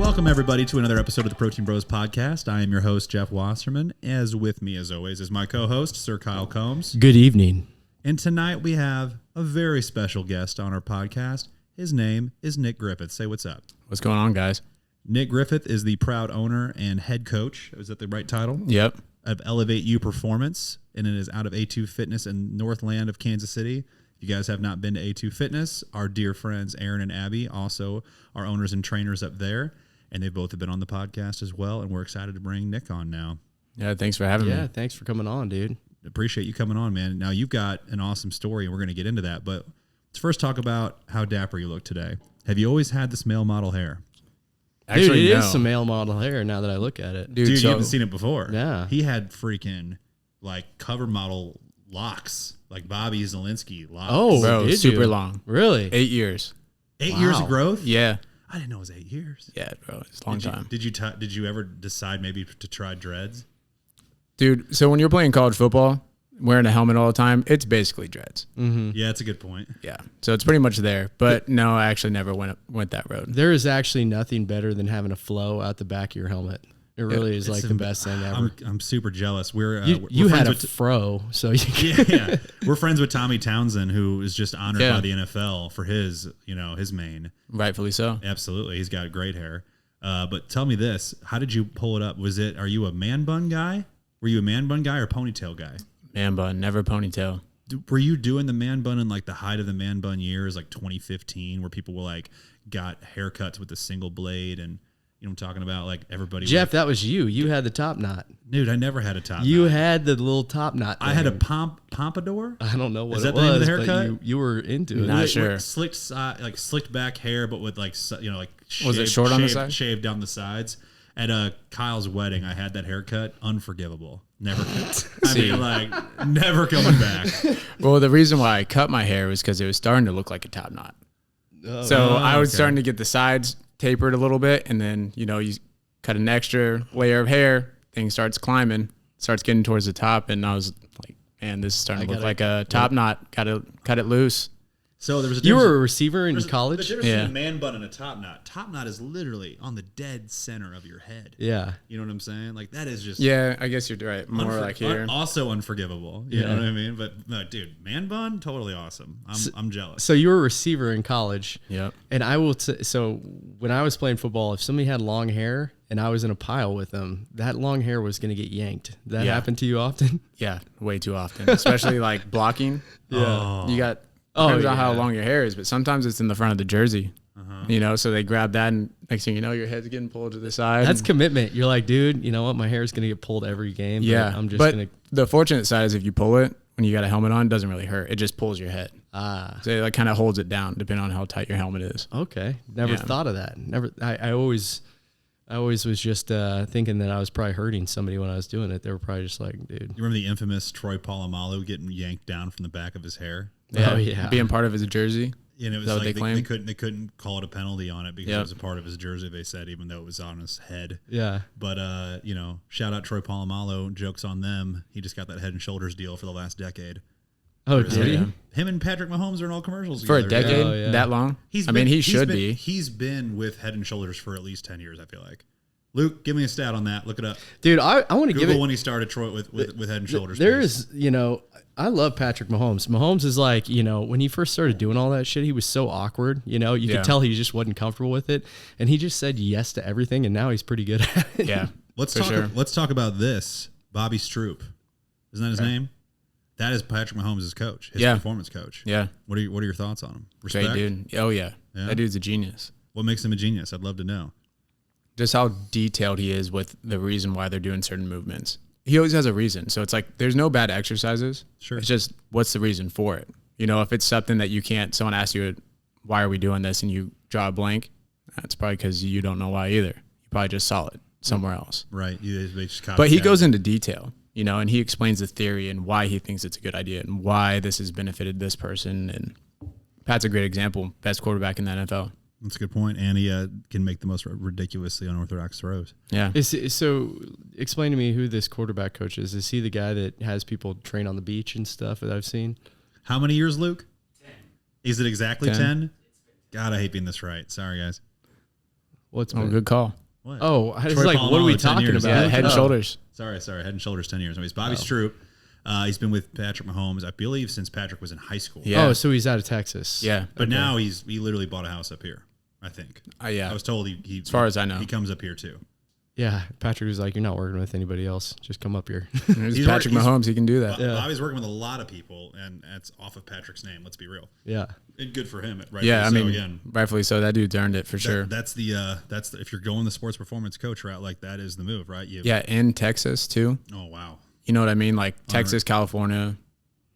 Welcome, everybody, to another episode of the Protein Bros podcast. I am your host, Jeff Wasserman. As with me, as always, is my co-host, Sir Kyle Combs. Good evening. And tonight we have a very special guest on our podcast. His name is Nick Griffith. Say what's up. What's going on, guys? Nick Griffith is the proud owner and head coach. Is that the right title? Yep. Of Elevate You Performance, and it is out of A2 Fitness in Northland of Kansas City. If you guys have not been to A2 Fitness, our dear friends Aaron and Abby also are owners and trainers up there, and they both have been on the podcast as well, and we're excited to bring Nick on now. Yeah, thanks for having me. Yeah, thanks for coming on, dude. Appreciate you coming on, man. Now, you've got an awesome story, and we're going to get into that, but let's first talk about how dapper you look today. Have you always had this male model hair? Actually, dude, it no. is some male model hair now that I look at it. Dude, you haven't seen it before. Yeah. He had freaking, cover model locks, like Bobby Zielinski locks. Oh, Bro, did super you? long. Really? 8 years. 8 Wow. years of growth? Yeah. I didn't know it was 8 years. Yeah, bro. It's a long time. Did you ever decide maybe to try dreads? Dude, so when you're playing college football, wearing a helmet all the time, it's basically dreads. Mm-hmm. Yeah, that's a good point. Yeah. So it's pretty much there. But no, I actually never went that road. There is actually nothing better than having a flow out the back of your helmet. It really is like the best thing ever. I'm super jealous. We're You we're had a friends with fro, so you yeah. We're friends with Tommy Townsend, who is just honored by the NFL for his mane. Rightfully so. Absolutely, he's got great hair. But tell me this: how did you pull it up? Are you a man bun guy? Were you a man bun guy or ponytail guy? Man bun, never ponytail. Were you doing the man bun in like the height of the man bun years, like 2015, where people were got haircuts with a single blade and you know what I'm talking about? Like everybody. Jeff, that was you. You had the top knot. Dude, I never had a top knot. You had the little top knot thing. I had a pompadour. I don't know what Is it that the name of was, the haircut? but you were into it. Not sure. Slicked back hair, but with Was it short on the side? Shaved down the sides. At Kyle's wedding, I had that haircut. Unforgivable. Never. Never coming back. Well, the reason why I cut my hair was because it was starting to look like a top knot. So I was starting to get the sides tapered a little bit, and then you cut an extra layer of hair, thing starts climbing, starts getting towards the top, and I was like, man, this is starting to look like a top knot. Gotta cut it loose. So there was You were a receiver in college? The difference between a man bun and a top knot. Top knot is literally on the dead center of your head. Yeah. You know what I'm saying? Like that is just Yeah, I guess you're right. More like here. Also unforgivable. You know what I mean? But no, dude, man bun, totally awesome. I'm jealous. So you were a receiver in college. Yep. And I will so when I was playing football, if somebody had long hair and I was in a pile with them, that long hair was going to get yanked. That happened to you often? Yeah, way too often. Especially like blocking. Yeah. You got depends on how long your hair is, but sometimes it's in the front of the jersey. So they grab that, and next thing you know, your head's getting pulled to the side. That's commitment. You're like, dude, you know what? My hair is going to get pulled every game. Yeah. But I'm just going to. The fortunate side is if you pull it when you got a helmet on, it doesn't really hurt. It just pulls your head. So it kind of holds it down depending on how tight your helmet is. Okay. Never thought of that. Never. I always was just thinking that I was probably hurting somebody when I was doing it. They were probably just like, dude. You remember the infamous Troy Polamalu getting yanked down from the back of his hair? Yeah. Oh, yeah. Being part of his jersey. And it was Is that what like they claim? they couldn't call it a penalty on it because it was a part of his jersey, they said, even though it was on his head. Yeah. But shout out Troy Polamalu, jokes on them. He just got that Head and Shoulders deal for the last decade. Oh, did he? Him and Patrick Mahomes are in all commercials For together. a decade? Oh, yeah. That long? He should be. He's been with Head and Shoulders for at least 10 years, I feel like. Luke, give me a stat on that. Look it up. Dude, I want to give it. when he started Troy with Head and Shoulders. There is, I love Patrick Mahomes. Mahomes is like, when he first started doing all that shit, he was so awkward. You could tell he just wasn't comfortable with it. And he just said yes to everything. And now he's pretty good at it. Yeah. Let's talk about this. Bobby Stroop. Isn't that his name? That is Patrick Mahomes' coach, his performance coach. Yeah. What are your thoughts on him? Respect? Great dude. Oh, yeah. That dude's a genius. What makes him a genius? I'd love to know. Just how detailed he is with the reason why they're doing certain movements. He always has a reason. So it's like there's no bad exercises. Sure. It's just what's the reason for it? If it's something that you can't, someone asks you, why are we doing this? And you draw a blank. That's probably because you don't know why either. You probably just saw it somewhere else. Right. But he goes into detail, and he explains the theory and why he thinks it's a good idea and why this has benefited this person. And Pat's a great example. Best quarterback in the NFL. That's a good point. And he can make the most ridiculously unorthodox throws. Yeah. So explain to me who this quarterback coach is. Is he the guy that has people train on the beach and stuff that I've seen? How many years, Luke? 10. Is it exactly 10? God, I hate being this right. Sorry, guys. What's good call. What? Oh, I was Troy like, Polamalu, what are we 10 talking years. about? Yeah, Head and Shoulders. Sorry, Head and Shoulders 10 years. Anyways, Bobby Stroop. He's been with Patrick Mahomes, I believe, since Patrick was in high school. Yeah. Oh, so he's out of Texas. Yeah. But now he literally bought a house up here, I think. Yeah. I was told he as far as I know. he comes up here too. Yeah, Patrick was like, "You're not working with anybody else. Just come up here." He's Patrick Mahomes. He can do that. Yeah. Bobby's working with a lot of people, and it's off of Patrick's name. Let's be real. Yeah, And good for him. Right? Yeah, I mean, again, rightfully so. That dude's earned it for sure. That's if you're going the sports performance coach route, like that is the move, right? Yeah, in Texas too. Oh wow. You know what I mean? Like Texas, California,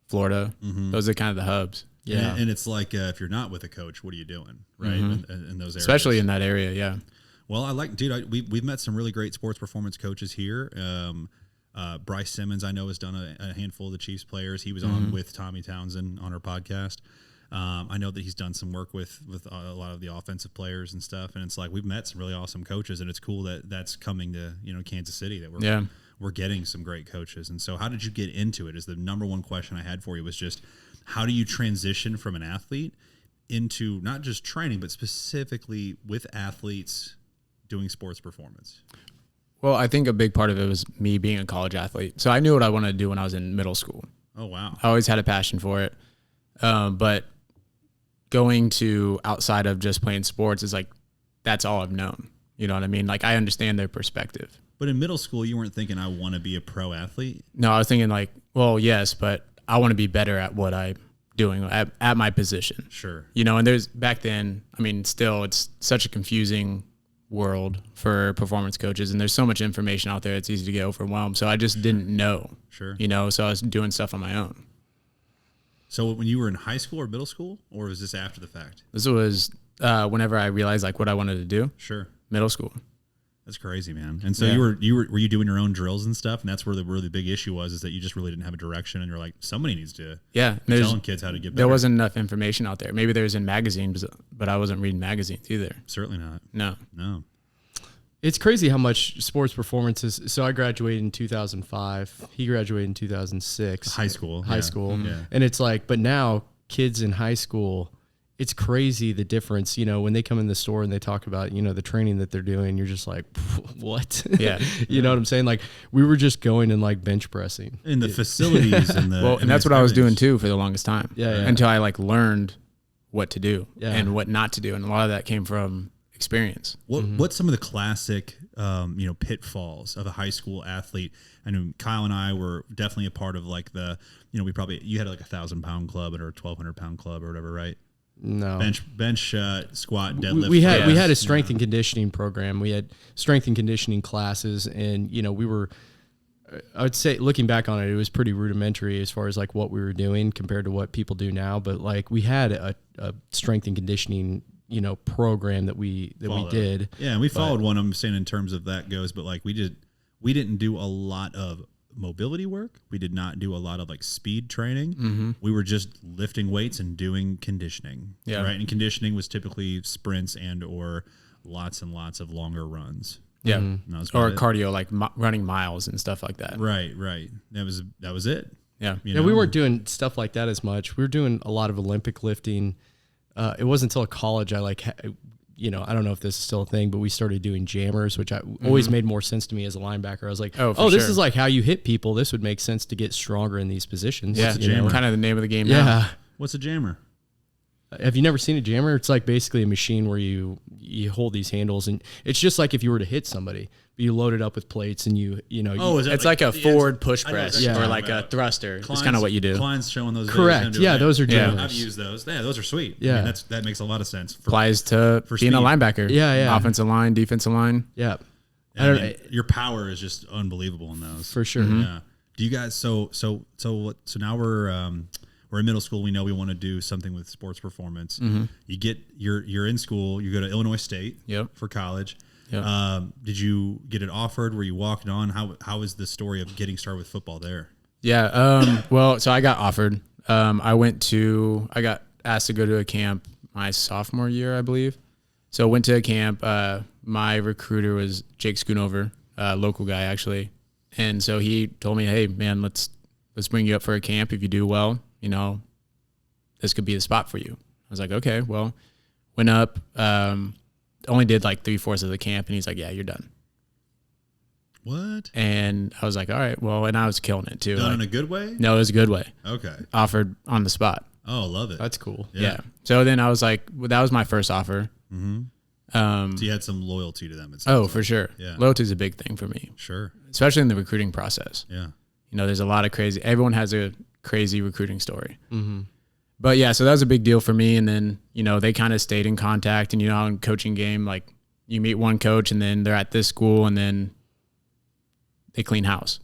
Florida. Those are kind of the hubs. yeah. And it's like if you're not with a coach, what are you doing, right? In those areas, Especially in that area. Yeah. Well, I like, dude. We've met some really great sports performance coaches here. Bryce Simmons, I know, has done a handful of the Chiefs players. He was on with Tommy Townsend on our podcast. I know that he's done some work with a lot of the offensive players and stuff. And it's like we've met some really awesome coaches, and it's cool that that's coming to Kansas City. That we're getting some great coaches. And so, how did you get into it? Is the number one question I had for you was just how do you transition from an athlete into not just training, but specifically with athletes doing sports performance? Well, I think a big part of it was me being a college athlete. So I knew what I wanted to do when I was in middle school. Oh, wow. I always had a passion for it. But going to outside of just playing sports is like, that's all I've known. You know what I mean? Like, I understand their perspective. But in middle school, you weren't thinking, I want to be a pro athlete? No, I was thinking like, well, yes, but I want to be better at what I'm doing at my position. Sure. And there's back then, I mean, still, it's such a confusing world for performance coaches, and there's so much information out there, it's easy to get overwhelmed. So I just didn't know. Sure. So I was doing stuff on my own. So when you were in high school or middle school, or was this after the fact? This was whenever I realized like what I wanted to do. Sure. Middle school. That's crazy, man. And so were you doing your own drills and stuff? And that's where the really big issue was, is that you just really didn't have a direction, and you're like, somebody needs to be telling kids how to get better. There wasn't enough information out there. Maybe there's in magazines, but I wasn't reading magazines either. Certainly not. No. It's crazy how much sports performances. So I graduated in 2005. He graduated in 2006. High school. Yeah. And it's like, but now kids in high school, it's crazy the difference. When they come in the store and they talk about, the training that they're doing, you're just like, what? Yeah. You know what I'm saying? Like, we were just going and like bench pressing. In the facilities. And that's what I was doing too for the longest time. Yeah. Until I like learned what to do and what not to do. And a lot of that came from experience. What's some of the classic pitfalls of a high school athlete? I know Kyle and I were definitely a part of like you had like 1,000-pound club or a 1,200-pound club or whatever, right? No. Bench squat, deadlift. We had a strength and conditioning program. We had strength and conditioning classes, and we were, I would say, looking back on it, it was pretty rudimentary as far as like what we were doing compared to what people do now. But like we had a strength and conditioning program that we did. Yeah, and we followed one. I'm saying in terms of that goes, but like we didn't do a lot of mobility work. We did not do a lot of like speed training. We were just lifting weights and doing conditioning. Yeah. Right. And conditioning was typically sprints and or lots and lots of longer runs. Yeah. Or it. cardio, like running miles and stuff like that. Right. That was it. Yeah. We weren't doing stuff like that as much. We were doing a lot of Olympic lifting. It wasn't until college I I don't know if this is still a thing, but we started doing jammers, which always made more sense to me as a linebacker. I was like, this is like how you hit people. This would make sense to get stronger in these positions. Yeah, kind of the name of the game now. What's a jammer? Have you never seen a jammer? It's like basically a machine where you hold these handles, and it's just like if you were to hit somebody, but you load it up with plates, and it's like a forward push press or like a thruster. It's kind of what you do. Klein's showing those. Correct. Yeah, those are jammers. I've used those. Yeah, those are sweet. Yeah, I mean, that makes a lot of sense. Applies to being a linebacker. Yeah. Offensive line, defensive line. Yeah. Your power is just unbelievable in those. For sure. Yeah. Do you guys? So now we're in middle school. We know we want to do something with sports performance. You're in school. You go to Illinois State. For college. Yep. Did you get it offered? Were you walking on? How is the story of getting started with football there? Yeah. Well, so I got offered. I got asked to go to a camp my sophomore year, I believe. So went to a camp. My recruiter was Jake Schoonover, local guy actually, and so he told me, "Hey, man, let's bring you up for a camp. If you do well, this could be the spot for you." I was like, "Okay." Well, went up. only did like 3/4 of the camp, and he's like, yeah, you're done. What? And I was like, all right, well, and I was killing it too. Done like, in a good way? no, it was a good way. Okay. Offered on the spot. Oh, love it. That's cool. Yeah. So then I was like, well, that was my first offer. So you had some loyalty to them. Oh, for sure. Yeah. Loyalty is a big thing for me, Sure. especially in the recruiting process. Yeah. You know, there's a lot of everyone has a crazy recruiting story. But yeah, so that was a big deal for me. And then, you know, they kind of stayed in contact, and, you know, in coaching game, like you meet one coach and then they're at this school and then they clean house.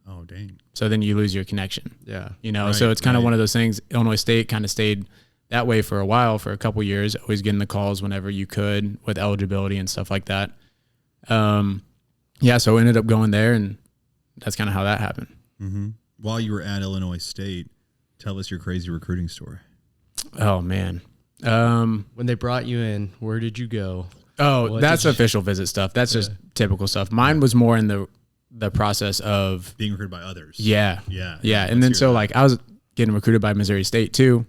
Oh, dang. So then you lose your connection. Yeah. You know, Right, so it's kind of right. one of those things. Illinois State kind of stayed that way for a while, for a couple years, always getting the calls whenever you could with eligibility and stuff like that. Yeah, so I ended up going there, and that's kind of how that happened. While you were at Illinois State, tell us your crazy recruiting story. Oh, man. When they brought you in, where did you go? Oh, What that's did you- official visit stuff. That's just typical stuff. Mine was more in the process of Being recruited by others. yeah. Yeah. And Let's then hear so that. like I was getting recruited by Missouri State too.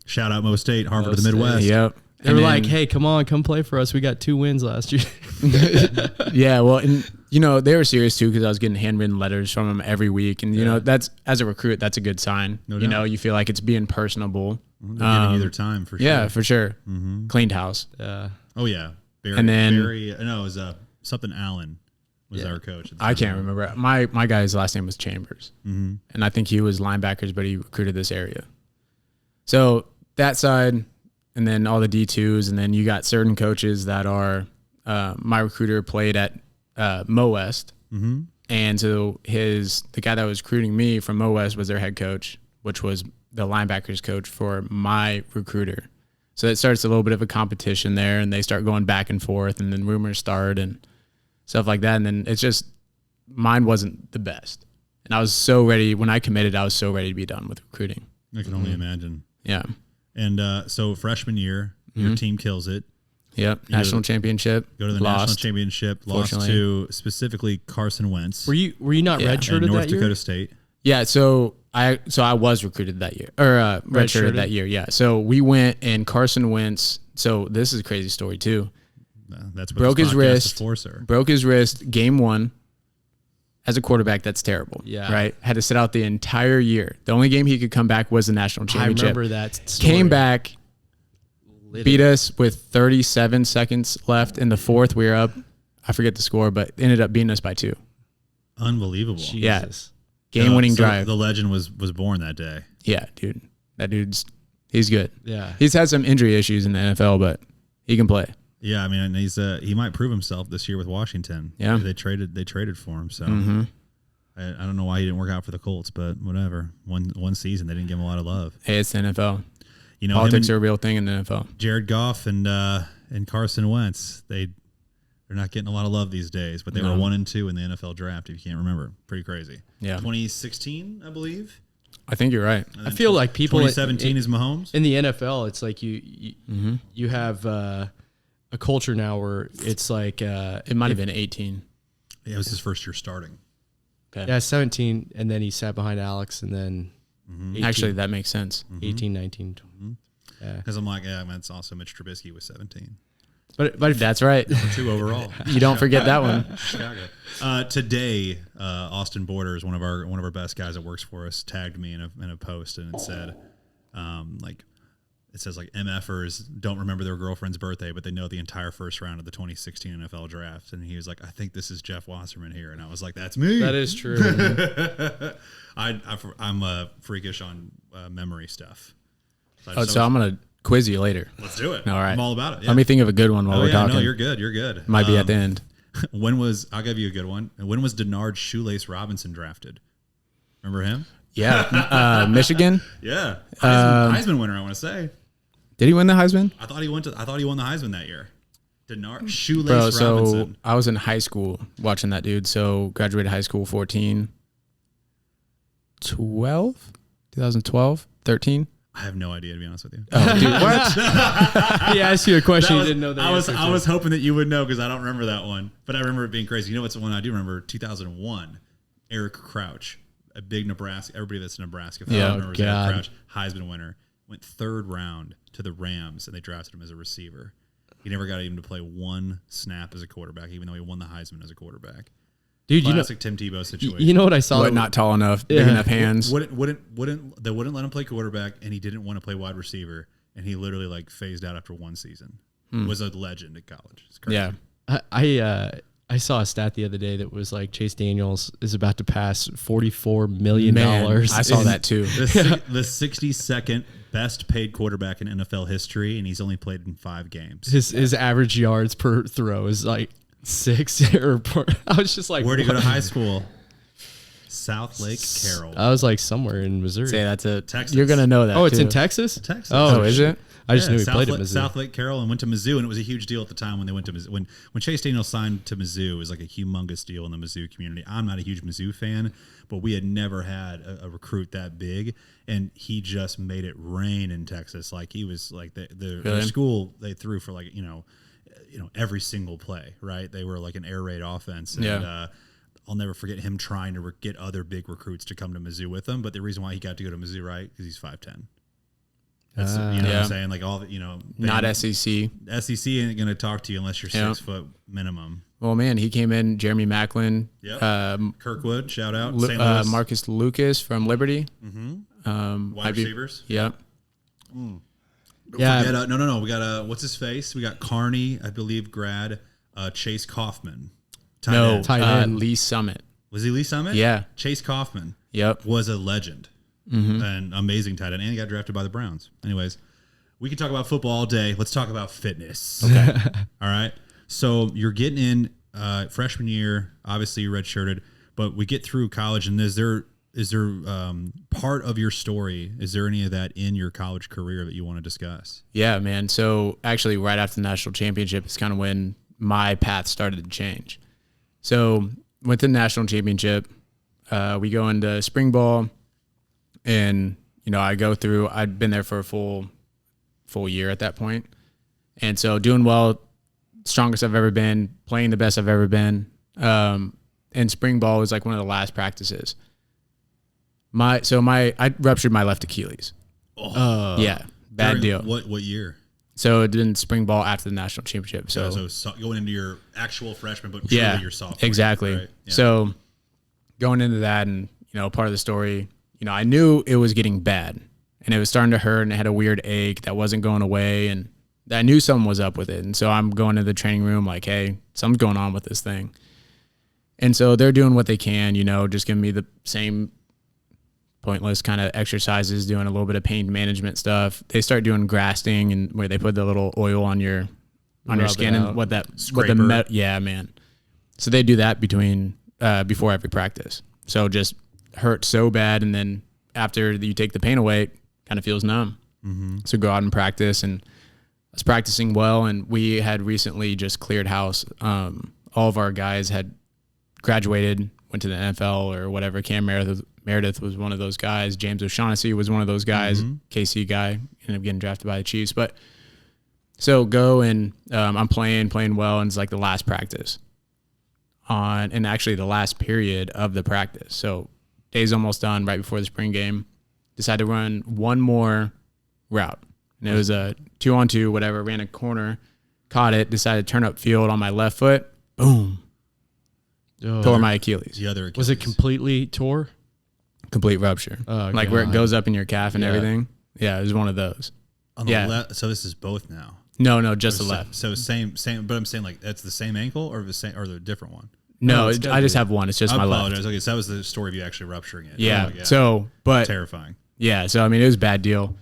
Shout out Mo State, Harvard Mo of the Midwest. Yep. They were like, hey, come on, come play for us. We got 2 wins last year. Yeah, well, and you know, they were serious too, because I was getting handwritten letters from them every week, and you know, that's, as a recruit, that's a good sign. No you doubt. know, you feel like it's being personable. They're giving you their time for sure. Yeah, for sure. Cleaned house. Yeah. Oh yeah. Barry, And then- no, it was something Allen was our coach. I can't remember. My guy's last name was Chambers, and I think he was linebackers, but he recruited this area. So that side, and then all the D2s, and then you got certain coaches that are. My recruiter played at Mo West, and so the guy that was recruiting me from Mo West was their head coach, which was the linebackers coach for my recruiter. So it starts a little bit of a competition there, and they start going back and forth, and then rumors start and stuff like that. And then it's just, mine wasn't the best. And I was so ready, when I committed, I was so ready to be done with recruiting. I can only imagine. Yeah. And so freshman year, your team kills it. Yep. National championship. Go to the lost. national championship. Lost Fortunately. to specifically Carson Wentz. Were you not Yeah. redshirted and North that year? Dakota State. Yeah, so I was recruited that year, or redshirted that year. Yeah, so we went, and Carson Wentz. So this is a crazy story too. That's what Broke this his podcast is wrist. for, sir. Broke his wrist game 1. As a quarterback, that's terrible. Yeah. Right. Had to sit out the entire year. The only game he could come back was the national I championship. remember that story. Came back, Lit beat it. us with 37 seconds left in the 4th. We were up. I forget the score, but ended up beating us by 2. Unbelievable. Yeah. Jesus. Game-winning So drive. The legend was born that day. Yeah, dude. That he's good. Yeah. He's had some injury issues in the NFL, but he can play. Yeah, I mean, he's he might prove himself this year with Washington. Yeah. They traded for him. So I don't know why he didn't work out for the Colts, but whatever. One season they didn't give him a lot of love. Hey, it's the NFL. You know, Politics are a real thing in the NFL. Jared Goff and Carson Wentz. They're not getting a lot of love these days, but they were 1 and 2 in the NFL draft. If you can't remember, pretty crazy. Yeah. 2016, I believe. I think you're right. I feel like people 2017 is Mahomes. in the NFL, it's like you have a culture now where it's like It might have been 18. Yeah, it was his first year starting. Okay. 17, and then he sat behind Alex, and then 18, Actually, that makes sense. 18, 19. Yeah. Because I'm like, yeah, man, it's also Mitch Trubisky was 17. But That's right. 2 overall. You don't forget that one. Chicago. Today, Austin Borders, one of our best guys that works for us, tagged me in a post, and it said, it says MFers don't remember their girlfriend's birthday, but they know the entire first round of the 2016 NFL draft. And he was like, I think this is Jeff Wasserman here, and I was like, that's me. that is true. I'm freakish on memory stuff. So I'm going to quiz you later. Let's do it. All right. I'm all about it. Yeah. Let me think of a good one while Oh we're yeah, talking. no, you're good. You're good. Might be at the end. I'll give you a good one. When was Denard Shoelace Robinson drafted? Remember him? Yeah. Michigan. Yeah. Heisman winner, I want to say. Did he win the Heisman? I thought he won the Heisman that year. Denard Shoelace Bro, so Robinson. I was in high school watching that dude. So graduated high school 2012, 13. I have no idea, to be honest with you. Oh, dude, what? He asked you a question you didn't know the I answer to. was hoping that you would know because I don't remember that one, but I remember it being crazy. You know what's the one I do remember? 2001. Eric Crouch, a big Nebraska. Everybody that's a Nebraska fan Yeah, remembers God. Eric Crouch, Heisman winner, went 3rd round to the Rams, and they drafted him as a receiver. He never got even to play one snap as a quarterback, even though he won the Heisman as a quarterback. Dude, Classic Tim Tebow situation. You know what I saw? Not tall enough, big enough hands. They wouldn't let him play quarterback, and he didn't want to play wide receiver, and he literally like phased out after one season. Was a legend at college. It's crazy. Yeah. I saw a stat the other day that was like Chase Daniels is about to pass $44 million. I saw that too. The 62nd best paid quarterback in NFL history, and he's only played in 5 games. His average yards per throw is like 6 or I was just like, where'd he go to high school? South Lake Carroll. I was like somewhere in Missouri. Say that's a Texas. You're gonna know that. Oh, it's too. in Texas. Texas. Oh, is it? I just knew he played at Mizzou. South Lake Carroll and went to Mizzou, and it was a huge deal at the time when they went to Mizzou. When Chase Daniels signed to Mizzou, it was like a humongous deal in the Mizzou community. I'm not a huge Mizzou fan, but we had never had a recruit that big, and he just made it rain in Texas. Like he was like their school they threw for like every single play. Right, they were like an air raid offense. And, I'll never forget him trying to get other big recruits to come to Mizzou with him. But the reason why he got to go to Mizzou, right, because he's 5'10". That's, what I'm saying? Like all the, not SEC. SEC ain't going to talk to you unless you're 6 foot minimum. Well, man, he came in, Jeremy Macklin. Kirkwood, shout out. St. Louis. Marcus Lucas from Liberty. Wide receivers. Yep. Yeah. Forget, no. We got, what's his face? We got Carney, I believe, grad, Chase Kaufman. Tight end. Lee Summit. Was he Lee Summit? Yeah. Chase Kaufman. Yep. Was a legend. An amazing tight end, and he got drafted by the Browns. Anyways, we can talk about football all day. Let's talk about fitness. Okay. All right. So you're getting in freshman year. Obviously, you're redshirted, but we get through college, and is there part of your story? Is there any of that in your college career that you want to discuss? Yeah, man. So actually, right after the national championship is kind of when my path started to change. So with the national championship, we go into spring ball, and I'd been there for a full year at that point, and so doing well, strongest I've ever been, playing the best I've ever been. And spring ball was like one of the last practices. I ruptured my left Achilles. Yeah, bad deal. What year? So it did spring ball after the national championship. So going into your actual freshman, but truly your sophomore. Exactly. Right? Yeah. So going into that, and part of the story, I knew it was getting bad, and it was starting to hurt, and it had a weird ache that wasn't going away, and I knew something was up with it. And so I'm going to the training room like, hey, something's going on with this thing. And so they're doing what they can, just giving me the same pointless kind of exercises, doing a little bit of pain management stuff. They start doing grafting, and where they put the little oil on your skin and yeah, man. So they do that before every practice. So just hurt so bad, and then after you take the pain away, it kind of feels numb. So go out and practice, and I was practicing well, and we had recently just cleared house. All of our guys had graduated, went to the NFL or whatever. Cam Meredith was one of those guys. James O'Shaughnessy was one of those guys. KC guy, ended up getting drafted by the Chiefs. But so go, and I'm playing well, and it's like the last practice and actually the last period of the practice. So day's almost done, right before the spring game. Decided to run one more route, and it was a 2-on-2, whatever. Ran a corner, caught it, decided to turn up field on my left foot. Boom. Tore my Achilles. The other Achilles. Was it completely tore? Complete rupture. Like where it goes up in your calf and everything. Yeah, it was one of those. On the left, so this is both now. No, just the left. So same, but I'm saying like that's the same ankle or the different one. No, I just have one. It's just my left. Okay, so that was the story of you actually rupturing it. Yeah. So, but terrifying. Yeah. So I mean, it was a bad deal.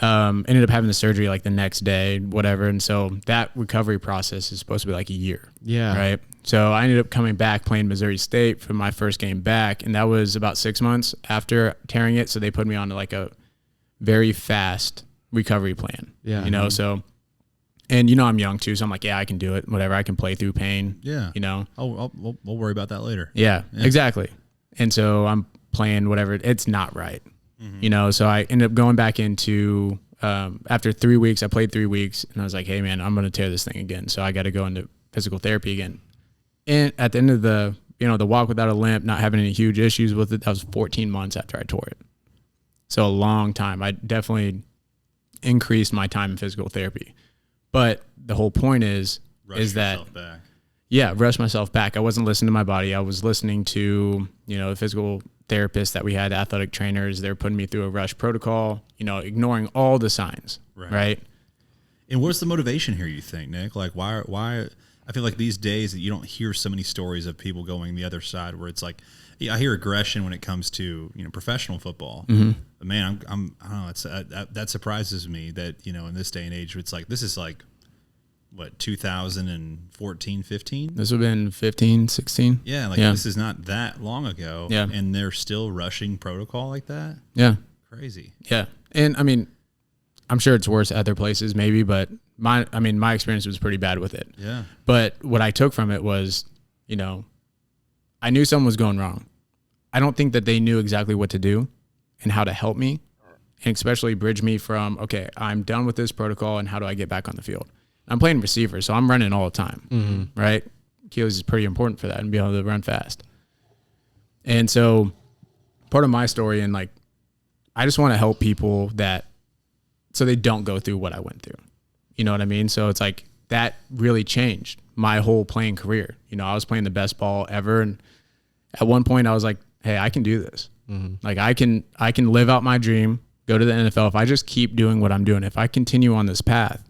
Ended up having the surgery like the next day, whatever. And so that recovery process is supposed to be like a year. Yeah. Right. So I ended up coming back playing Missouri State for my first game back. And that was about 6 months after tearing it. So they put me on like a very fast recovery plan. Yeah. So, and I'm young too. So I'm like, yeah, I can do it. Whatever. I can play through pain. Yeah. We'll worry about that later. Yeah, exactly. And so I'm playing whatever. It's not right. So I ended up going back into, after 3 weeks, I played 3 weeks, and I was like, hey man, I'm going to tear this thing again. So I got to go into physical therapy again. And at the end of the walk without a limp, not having any huge issues with it, that was 14 months after I tore it. So a long time. I definitely increased my time in physical therapy. But the whole point is that, back. yeah, rush myself back. I wasn't listening to my body. I was listening to, the physical therapists that we had, athletic trainers. They're putting me through a rush protocol, ignoring all the signs. Right. And what's the motivation here, you think, Nick? Like, why? I feel like these days that you don't hear so many stories of people going the other side where it's like, I hear aggression when it comes to, professional football. Mm-hmm. But man, I don't know. It's that surprises me that, in this day and age, it's like, this is like, what, 2014, 15? This would have been 15, 16. Yeah, this is not that long ago. Yeah. And they're still rushing protocol like that? Yeah. Crazy. Yeah. And I mean, I'm sure it's worse other places maybe, but my experience was pretty bad with it. Yeah. But what I took from it was, I knew something was going wrong. I don't think that they knew exactly what to do and how to help me, and especially bridge me from, okay, I'm done with this protocol and how do I get back on the field? I'm playing receiver, so I'm running all the time, right? Achilles is pretty important for that and being able to run fast. And so part of my story, and I just want to help people so they don't go through what I went through. You know what I mean? So it's like that really changed my whole playing career. I was playing the best ball ever. And at one point I was like, hey, I can do this. Mm-hmm. Like I can live out my dream, go to the NFL. If I just keep doing what I'm doing, if I continue on this path,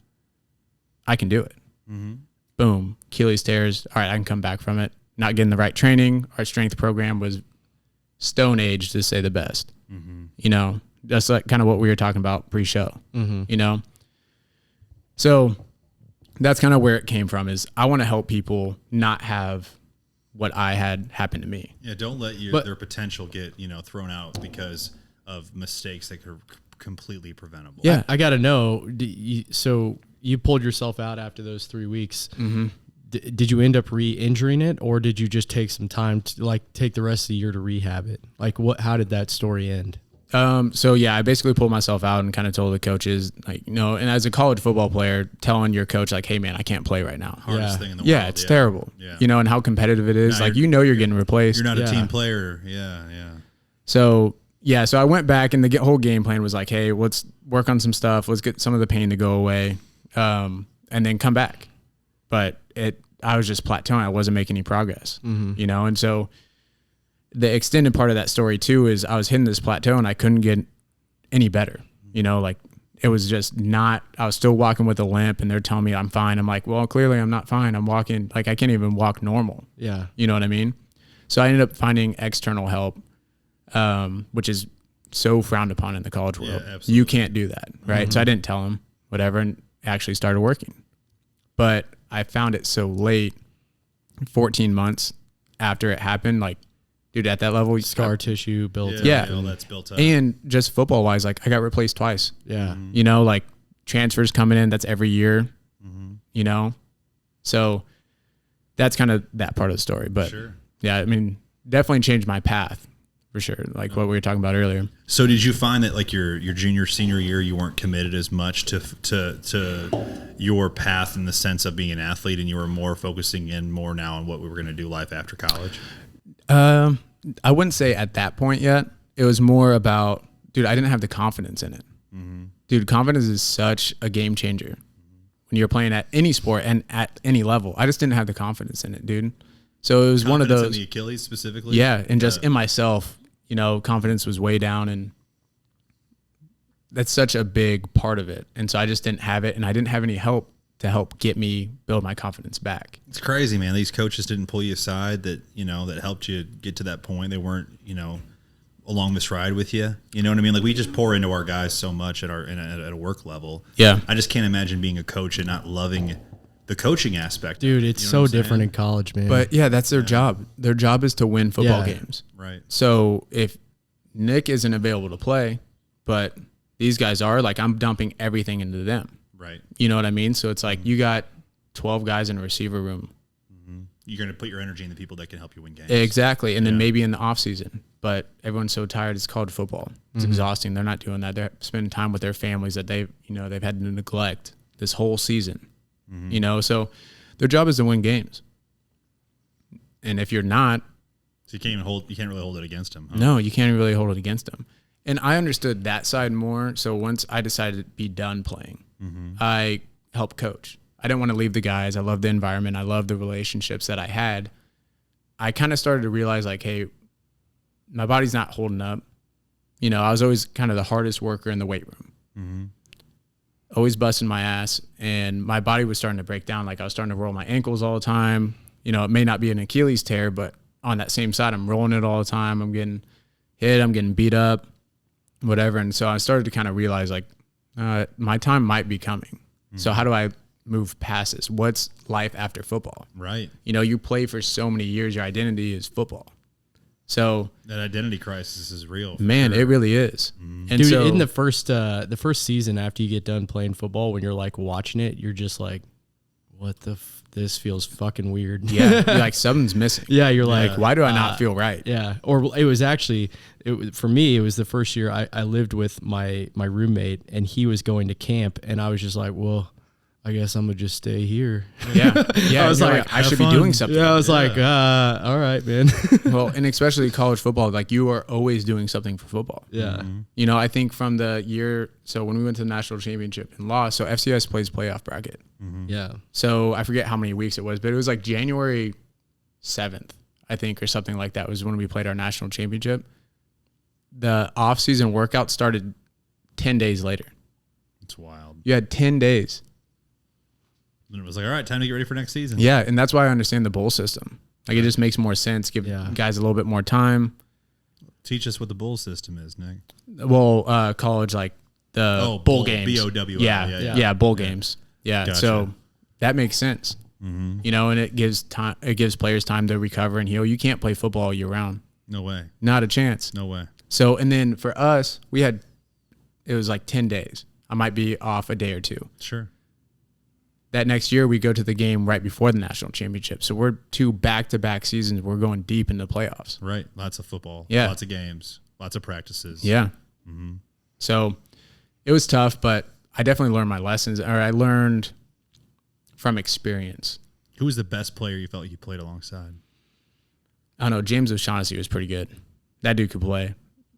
I can do it. Mm-hmm. Boom. Achilles tears. All right. I can come back from it. Not getting the right training. Our strength program was stone age, to say the best. Mm-hmm. That's like kind of what we were talking about pre-show, So that's kind of where it came from, is I want to help people not have what I had happen to me. Yeah. Don't let their potential get, thrown out because of mistakes that are completely preventable. Yeah. I got to know. So you pulled yourself out after those 3 weeks. Mm-hmm. Did you end up re-injuring it, or did you just take some time to take the rest of the year to rehab it? How did that story end? So yeah, I basically pulled myself out and kind of told the coaches, and as a college football player, telling your coach hey man, I can't play right now. Hardest thing in the world. Yeah, it's terrible. Yeah. And how competitive it is. You're getting replaced. You're not a team player. Yeah. Yeah. So I went back, and the whole game plan was hey, let's work on some stuff. Let's get some of the pain to go away. And then come back. But I was just plateauing. I wasn't making any progress, and so the extended part of that story too is I was hitting this plateau and I couldn't get any better. It was just not, I was still walking with a limp, and they're telling me I'm fine. I'm like, well, clearly I'm not fine. I'm walking, I can't even walk normal. Yeah. You know what I mean? So I ended up finding external help, which is so frowned upon in the college world. Yeah, absolutely. You can't do that. Right. Mm-hmm. So I didn't tell them whatever, and it actually started working. But I found it so late, 14 months after it happened, dude, at that level, scar tissue built. Yeah. All that's built up. And just football wise, I got replaced twice. Yeah. Mm-hmm. Transfers coming in, that's every year, so that's kind of that part of the story. But sure. Yeah, definitely changed my path for sure. What we were talking about earlier. So did you find that your junior, senior year, you weren't committed as much to your path in the sense of being an athlete, and you were more focusing in more now on what we were going to do life after college? I wouldn't say at that point yet. It was more about, dude, I didn't have the confidence in it. Mm-hmm. Dude, confidence is such a game changer when you're playing at any sport and at any level. I just didn't have the confidence in it, dude. So it was one of those. In the Achilles specifically? Yeah, and just in myself, confidence was way down, and that's such a big part of it. And so I just didn't have it, and I didn't have any help to help get me build my confidence back. It's crazy, man. These coaches didn't pull you aside that helped you get to that point. They weren't, along this ride with you. You know what I mean? We just pour into our guys so much at a work level. Yeah. I just can't imagine being a coach and not loving the coaching aspect. Dude, it's so different in college, man. But yeah, that's their job. Their job is to win football games. Right. So if Nick isn't available to play, but these guys are, I'm dumping everything into them. Right. You know what I mean? So it's you got 12 guys in a receiver room. Mm-hmm. You're going to put your energy in the people that can help you win games. Exactly. And then maybe in the off season, but everyone's so tired. It's college football. It's exhausting. They're not doing that. They're spending time with their families that they've had to neglect this whole season, so their job is to win games. And if you're not, so you can't really hold it against them. Huh? No, you can't really hold it against them. And I understood that side more. So once I decided to be done playing, I help coach. I didn't want to leave the guys. I loved the environment. I loved the relationships that I had. I kind of started to realize like, hey, my body's not holding up. You know, I was always kind of the hardest worker in the weight room. Mm-hmm. Always busting my ass, and my body was starting to break down. Like I was starting to roll my ankles all the time. You know, it may not be an Achilles tear, but on that same side, I'm rolling it all the time. I'm getting hit. I'm getting beat up, whatever. And so I started to kind of realize like my time might be coming. Mm-hmm. So how do I move past this? What's life after football? Right. You know, you play for so many years. Your identity is football. So that identity crisis is real. Man, sure. It really is. Mm. And dude, so, in the first season after you get done playing football, when you're like watching it, you're just like, what the this feels fucking weird. Yeah. You're like something's missing. Yeah. You're like, why do I not feel right? Yeah. Or it was actually, for me, it was the first year I lived with my roommate, and he was going to camp, and I was just like, well, I guess I'm gonna just stay here. Yeah. Yeah. I was like, I should be doing something. Yeah. I was like, all right, man. Well, and especially college football, like you are always doing something for football. Yeah. Mm-hmm. You know, I think from the year, so when we went to the national championship and lost, so FCS plays playoff bracket. Mm-hmm. Yeah. So I forget how many weeks it was, but it was like January 7th, I think, or something like that was when we played our national championship. The off-season workout started 10 days later. It's wild. You had 10 days. And it was like, all right, time to get ready for next season. Yeah, and that's why I understand the bowl system. Like, it just makes more sense. Give guys a little bit more time. Teach us what the bowl system is, Nick. Well, college, like the bowl games. B-O-W-L. Yeah, bowl games. Yeah, gotcha. So that makes sense. Mm-hmm. You know, and it gives time. It gives players time to recover and heal. You can't play football year round. No way. Not a chance. No way. So, and then for us, it was like 10 days. I might be off a day or two. Sure. That next year, we go to the game right before the national championship. So we're 2 back-to-back seasons. We're going deep into the playoffs. Right. Lots of football. Yeah. Lots of games. Lots of practices. Yeah. Mm-hmm. So it was tough, but I definitely learned my lessons, or I learned from experience. Who was the best player you felt you played alongside? I don't know. James O'Shaughnessy was pretty good. That dude could play.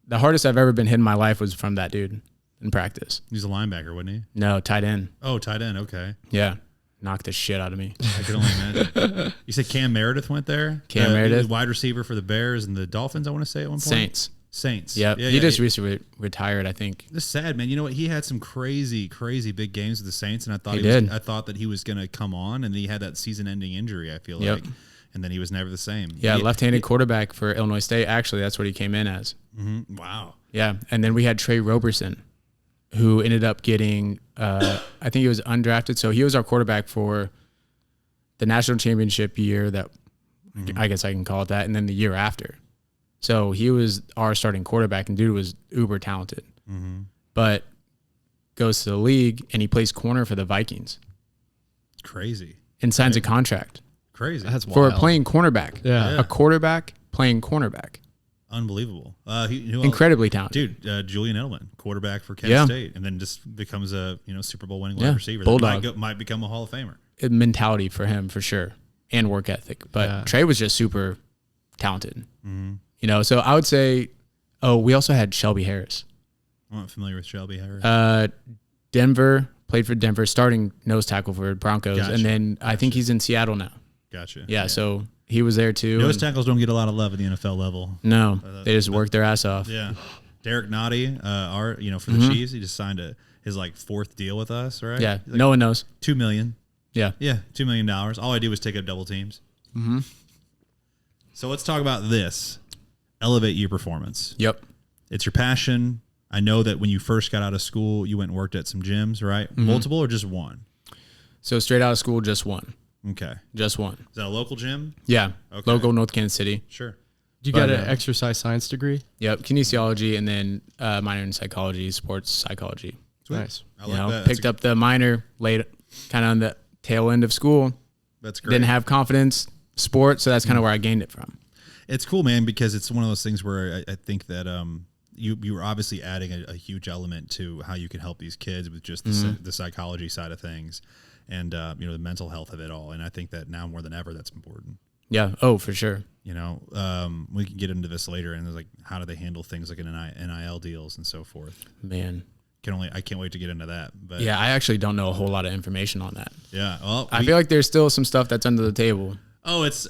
The hardest I've ever been hit in my life was from that dude in practice. He's a linebacker, wasn't he? No, tight end. Oh, tight end. Okay. Yeah. Knocked the shit out of me. I could only imagine. You said Cam Meredith went there? Cam Meredith. He was wide receiver for the Bears and the Dolphins, I want to say at one point. Saints. Yep. Yeah. He just recently retired, I think. It's sad, man. You know what? He had some crazy, crazy big games with the Saints, and I thought I thought that he was going to come on, and he had that season-ending injury, I feel like. And then he was never the same. Yeah, left-handed quarterback for Illinois State. Actually, that's what he came in as. Mm-hmm. Wow. Yeah, and then we had Trey Roberson, who ended up getting, I think he was undrafted. So he was our quarterback for the national championship year that, I guess I can call it that, and then the year after. So he was our starting quarterback, and dude was uber talented. Mm-hmm. But goes to the league, and he plays corner for the Vikings. Crazy. And signs a contract. Crazy. That's wild. For playing cornerback. Yeah. A quarterback playing cornerback. Unbelievable. Incredibly talented. Dude, Julian Edelman, quarterback for Kent State, and then just becomes a Super Bowl winning wide receiver. Bulldog. Might become a Hall of Famer. Mentality for him, for sure, and work ethic. But Trey was just super talented. Mm-hmm. You know, so I would say, we also had Shelby Harris. I'm not familiar with Shelby Harris. Denver, played for Denver, starting nose tackle for Broncos, Gotcha. And then I think he's in Seattle now. Gotcha. Yeah, so he was there too. Nose tackles don't get a lot of love at the NFL level. No, they just work their ass off. Yeah. Derek Nottie, for the Chiefs, he just signed his 4th deal with us, right? Yeah, no one knows. $2 million. Yeah. Yeah, $2 million. All I do is take up double teams. Mm-hmm. So let's talk about this. Elevate your performance. Yep. It's your passion. I know that when you first got out of school, you went and worked at some gyms, right? Mm-hmm. Multiple or just one? So straight out of school, just one. Okay. Just one. Is that a local gym? Yeah. Okay. Local North Kansas City. Sure. You got an exercise science degree? Yep. Kinesiology and then minor in psychology, sports psychology. Sweet. Nice. I like that. Picked up the minor late, kind of on the tail end of school. That's great. Didn't have confidence, sports, so that's kind of where I gained it from. It's cool, man, because it's one of those things where I think that you were obviously adding a huge element to how you can help these kids with just the psychology side of things and the mental health of it all. And I think that now more than ever, that's important. Yeah. Oh, for sure. We can get into this later, and there's how do they handle things like NIL deals and so forth. Man, I can't wait to get into that. But Yeah, I actually don't know a whole lot of information on that. yeah. Well, I feel like there's still some stuff that's under the table. oh, it's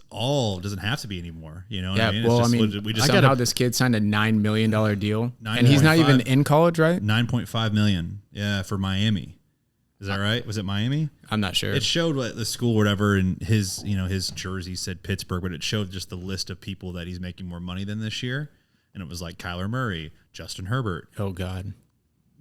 all doesn't have to be anymore. You know what Yeah, I mean? well, It's I just, mean, we just somehow this kid signed a $9 million deal, and he's not 9.5. even in college, right? 9.5 million. Yeah, for Miami. Is that right? Was it Miami? I'm not sure. It showed what the school or whatever, and his jersey said Pittsburgh, but it showed just the list of people that he's making more money than this year, and it was like Kyler Murray, Justin Herbert. Oh God,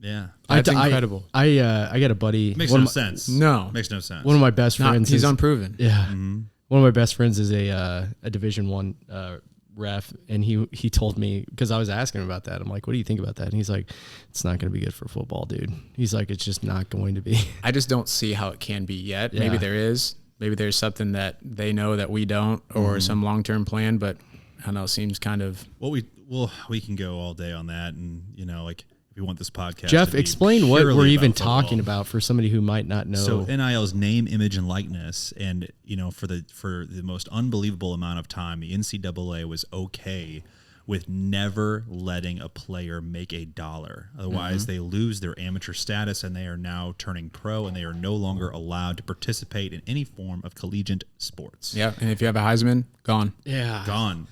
Yeah, that's incredible. I got a buddy. makes no sense. No. Makes no sense. One of my best friends. He's unproven. Yeah. One of my best friends is a Division I ref, and he told me, because I was asking him about that. I'm like, what do you think about that? And he's like, it's not going to be good for football, dude. He's like, it's just not going to be. I just don't see how it can be yet. Yeah. Maybe there is. Maybe there's something that they know that we don't, or some long-term plan. But I don't know. Seems kind of. Well, we can go all day on that, and like if we want this podcast. Jeff, to be explain what purely we're about even football. talking about for somebody who might not know. So NIL's name, image, and likeness, and for the most unbelievable amount of time, the NCAA was okay with never letting a player make a dollar. Otherwise, they lose their amateur status, and they are now turning pro, and they are no longer allowed to participate in any form of collegiate sports. Yeah, and if you have a Heisman, gone. yeah. Gone.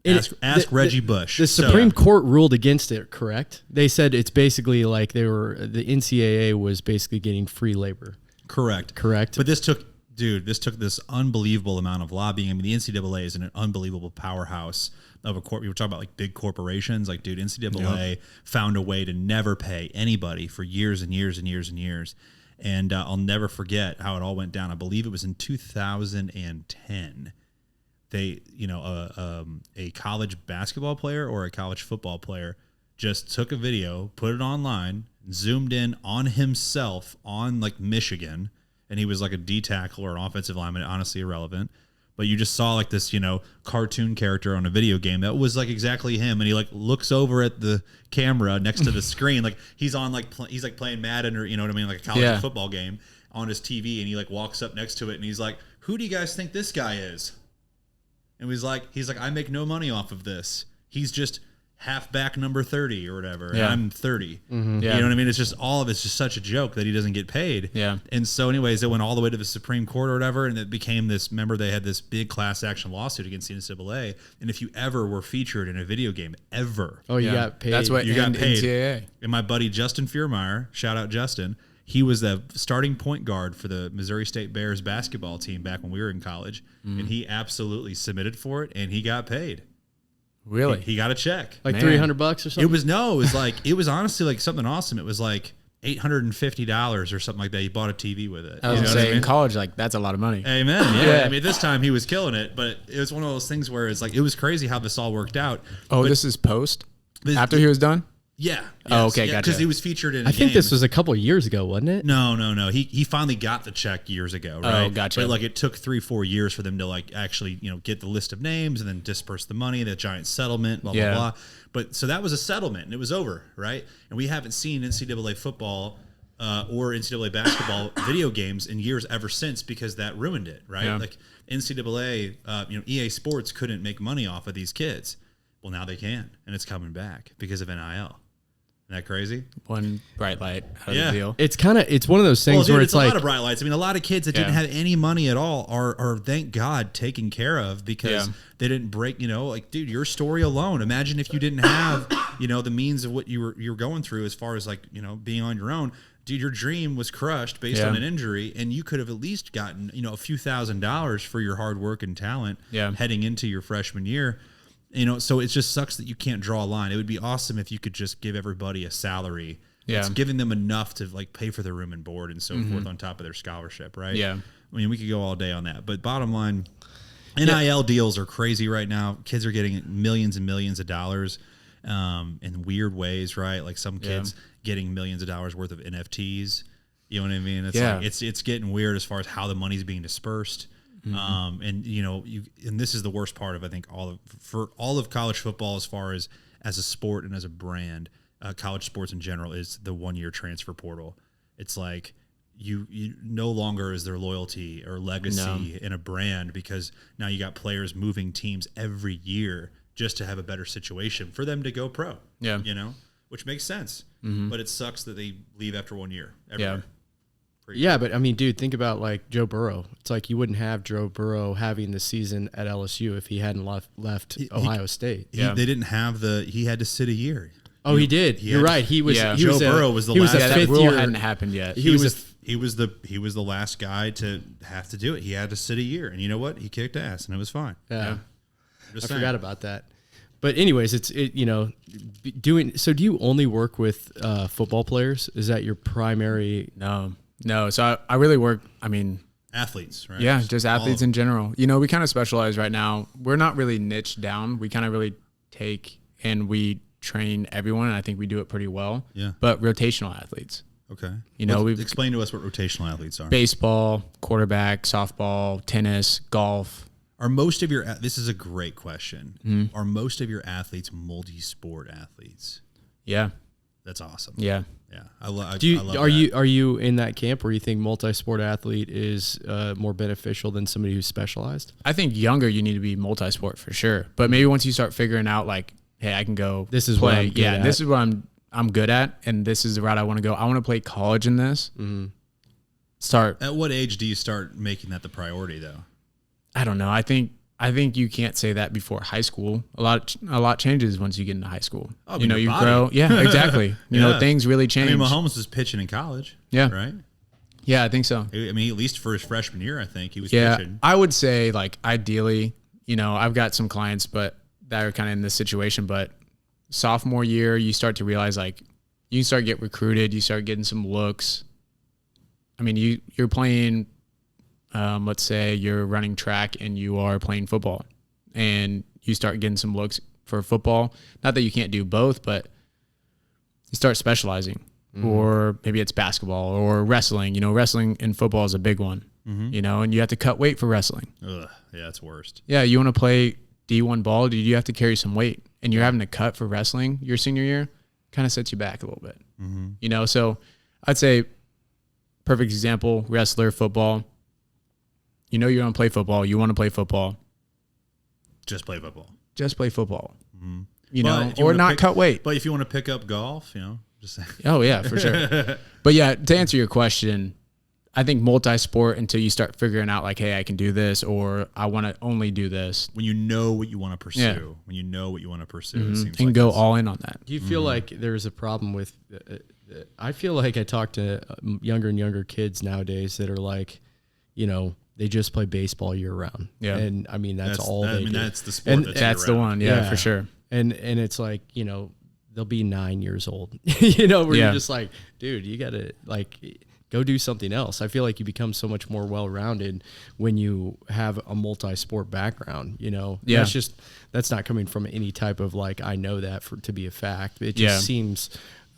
It- Ask the- Reggie Bush. The Supreme Court ruled against it, correct? They said it's basically like the NCAA was basically getting free labor. Correct. Correct. But this took this unbelievable amount of lobbying. I mean, the NCAA is an unbelievable powerhouse of a court. We were talking about like big corporations. Like, dude, NCAA found a way to never pay anybody for years and years and years and years. And I'll never forget how it all went down. I believe it was in 2010. They, a college basketball player or a college football player just took a video, put it online, zoomed in on himself on like Michigan, and he was like a D tackle or an offensive lineman, honestly irrelevant. But you just saw like this, cartoon character on a video game that was like exactly him, and he like looks over at the camera next to the screen, like he's on like he's like playing Madden or like a college football game on his TV, and he like walks up next to it, and he's like, "Who do you guys think this guy is?" And he's like, I make no money off of this. He's just halfback number 30 or whatever. And I'm 30. Yeah. You know what I mean? It's just all of it's just such a joke that he doesn't get paid. Yeah. And so anyways, it went all the way to the Supreme Court or whatever. And it became this, remember they had this big class action lawsuit against the NCAA. And if you ever were featured in a video game, ever. you got paid. That's what You got paid. NCAA. And my buddy Justin Fiermeyer, shout out Justin, he was the starting point guard for the Missouri State Bears basketball team back when we were in college. And he absolutely submitted for it, and he got paid. Really? He got a check. like Man. $300 or something. It was honestly like something awesome. It was like $850 or something like that. He bought a TV with it. I was You know gonna what say mean? in college, like that's a lot of money. Amen. Yeah. I mean, this time he was killing it, but it was one of those things where it's like, it was crazy how this all worked out. Oh, But this is post this- after he was done. Yeah. Oh, okay, gotcha. Because he was featured in. I think this was a couple of years ago, wasn't it? No. He finally got the check years ago, right? Oh, gotcha. But like it took 3-4 years for them to like actually, get the list of names and then disperse the money, the giant settlement, blah, Yeah. blah, blah. But so that was a settlement and it was over, right? And we haven't seen NCAA football or NCAA basketball video games in years ever since because that ruined it, right? Yeah. Like NCAA, EA Sports couldn't make money off of these kids. Well, now they can, and it's coming back because of NIL. Isn't that crazy? One bright light out of Yeah. the deal. It's one of those things Well, dude, where it's it's a like lot of bright lights. I mean, a lot of kids that didn't Yeah. have any money at all are thank God taken care of because Yeah. they didn't break. Like, dude, your story alone. Imagine if you didn't have, the means of what you were going through as far as like being on your own. Dude, your dream was crushed based Yeah. on an injury, and you could have at least gotten a few $1,000s for your hard work and talent heading into your freshman year. So it just sucks that you can't draw a line. It would be awesome if you could just give everybody a salary. It's giving them enough to like pay for their room and board and so forth on top of their scholarship, right? Yeah. I mean, we could go all day on that, but bottom line, NIL deals are crazy right now. Kids are getting millions and millions of dollars in weird ways, right? Like some kids getting millions of dollars worth of NFTs. You know what I mean? It's like it's getting weird as far as how the money's being dispersed. And this is the worst part of I think for all of college football as far as a sport and as a brand, college sports in general is the 1-year transfer portal. It's like you no longer is there loyalty or legacy in a brand because now you got players moving teams every year just to have a better situation for them to go pro. Yeah. which makes sense. But it sucks that they leave after 1 year. Everywhere. Yeah, but I mean, dude, think about like Joe Burrow. It's like you wouldn't have Joe Burrow having the season at LSU if he hadn't left Ohio State. They didn't have he had to sit a year. Oh, he did. You're right. He was. Yeah. He Joe was Burrow was the last. that fifth rule year. hadn't happened yet. He was the last guy to have to do it. He had to sit a year, and you know what? He kicked ass, and it was fine. Yeah. I forgot about that. But anyways, doing. So do you only work with football players? Is that your primary? No. So I really work. I mean, athletes, right? Yeah, just athletes in general. You know, we kind of specialize right now. We're not really niched down. We kind of really take and we train everyone, and I think we do it pretty well. Yeah. But rotational athletes. Okay. You know, we've explained to us what rotational athletes are. Baseball, quarterback, softball, tennis, golf. Are most of your this is a great question. Are most of your athletes multi-sport athletes? Yeah. That's awesome. Yeah. Yeah. I love are you in that camp where you think multi-sport athlete is more beneficial than somebody who's specialized? I think younger you need to be multi-sport for sure. But maybe once you start figuring out like, hey, I can go this is play. what I'm good at. This is what I'm good at, and this is the route I want to go. I want to play college in this. Start. At what age do you start making that the priority though? I don't know. I think you can't say that before high school. A lot changes once you get into high school. Oh, you know, you body. grow. Yeah, exactly. You know, things really change. I mean, Mahomes was pitching in college. Yeah. Right? Yeah, I think so. I mean, at least for his freshman year, I think he was Yeah, pitching. I would say like ideally, you know, I've got some clients that are kind of in this situation, but sophomore year, you start to realize like you start to get recruited, you start getting some looks. I mean, you're playing, let's say you're running track and you are playing football, and you start getting some looks for football. Not that you can't do both, but you start specializing. Or maybe it's basketball or wrestling. You know, wrestling and football is a big one. You know, and you have to cut weight for wrestling. Ugh, yeah, it's worst. Yeah, you want to play D1 ball, dude, you have to carry some weight, and you're having to cut for wrestling your senior year, kind of sets you back a little bit. You know, so I'd say perfect example, wrestler, football. You know you're going to play football. You want to play football. Just play football. Just play football. You But know, if you or wanna not cut weight. But if you want to pick up golf, you know, just saying. Oh, yeah, for sure. But yeah, to answer your question, I think multi-sport until you start figuring out like, hey, I can do this, or I want to only do this. When you know what you want to pursue, Yeah. when you know what you want to pursue, it seems And like go that's- all in on that. Do you feel like there's a problem with? I feel like I talk to younger and younger kids nowadays that are like, you know, they just play baseball year round. Yeah. And I mean that's all they do. that's the sport. And That's the one. Yeah, for sure. And it's like, you know, they'll be 9 years old, you know, where Yeah. you're just like, dude, you got to like go do something else. I feel like you become so much more well-rounded when you have a multi-sport background, you know. Yeah. That's not coming from any type of like, I know that to be a fact. It just seems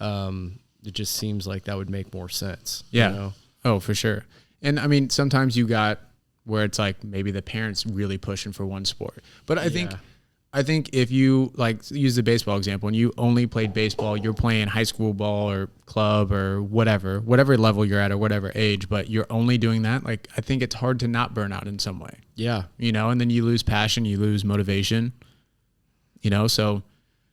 like that would make more sense. Yeah. You know? Oh, for sure. And I mean, sometimes you got where it's like maybe the parents really pushing for one sport. But I think if you like use the baseball example and you only played baseball, you're playing high school ball or club or whatever level you're at or whatever age, but you're only doing that. Like, I think it's hard to not burn out in some way, Yeah. you know, and then you lose passion, you lose motivation, you know? So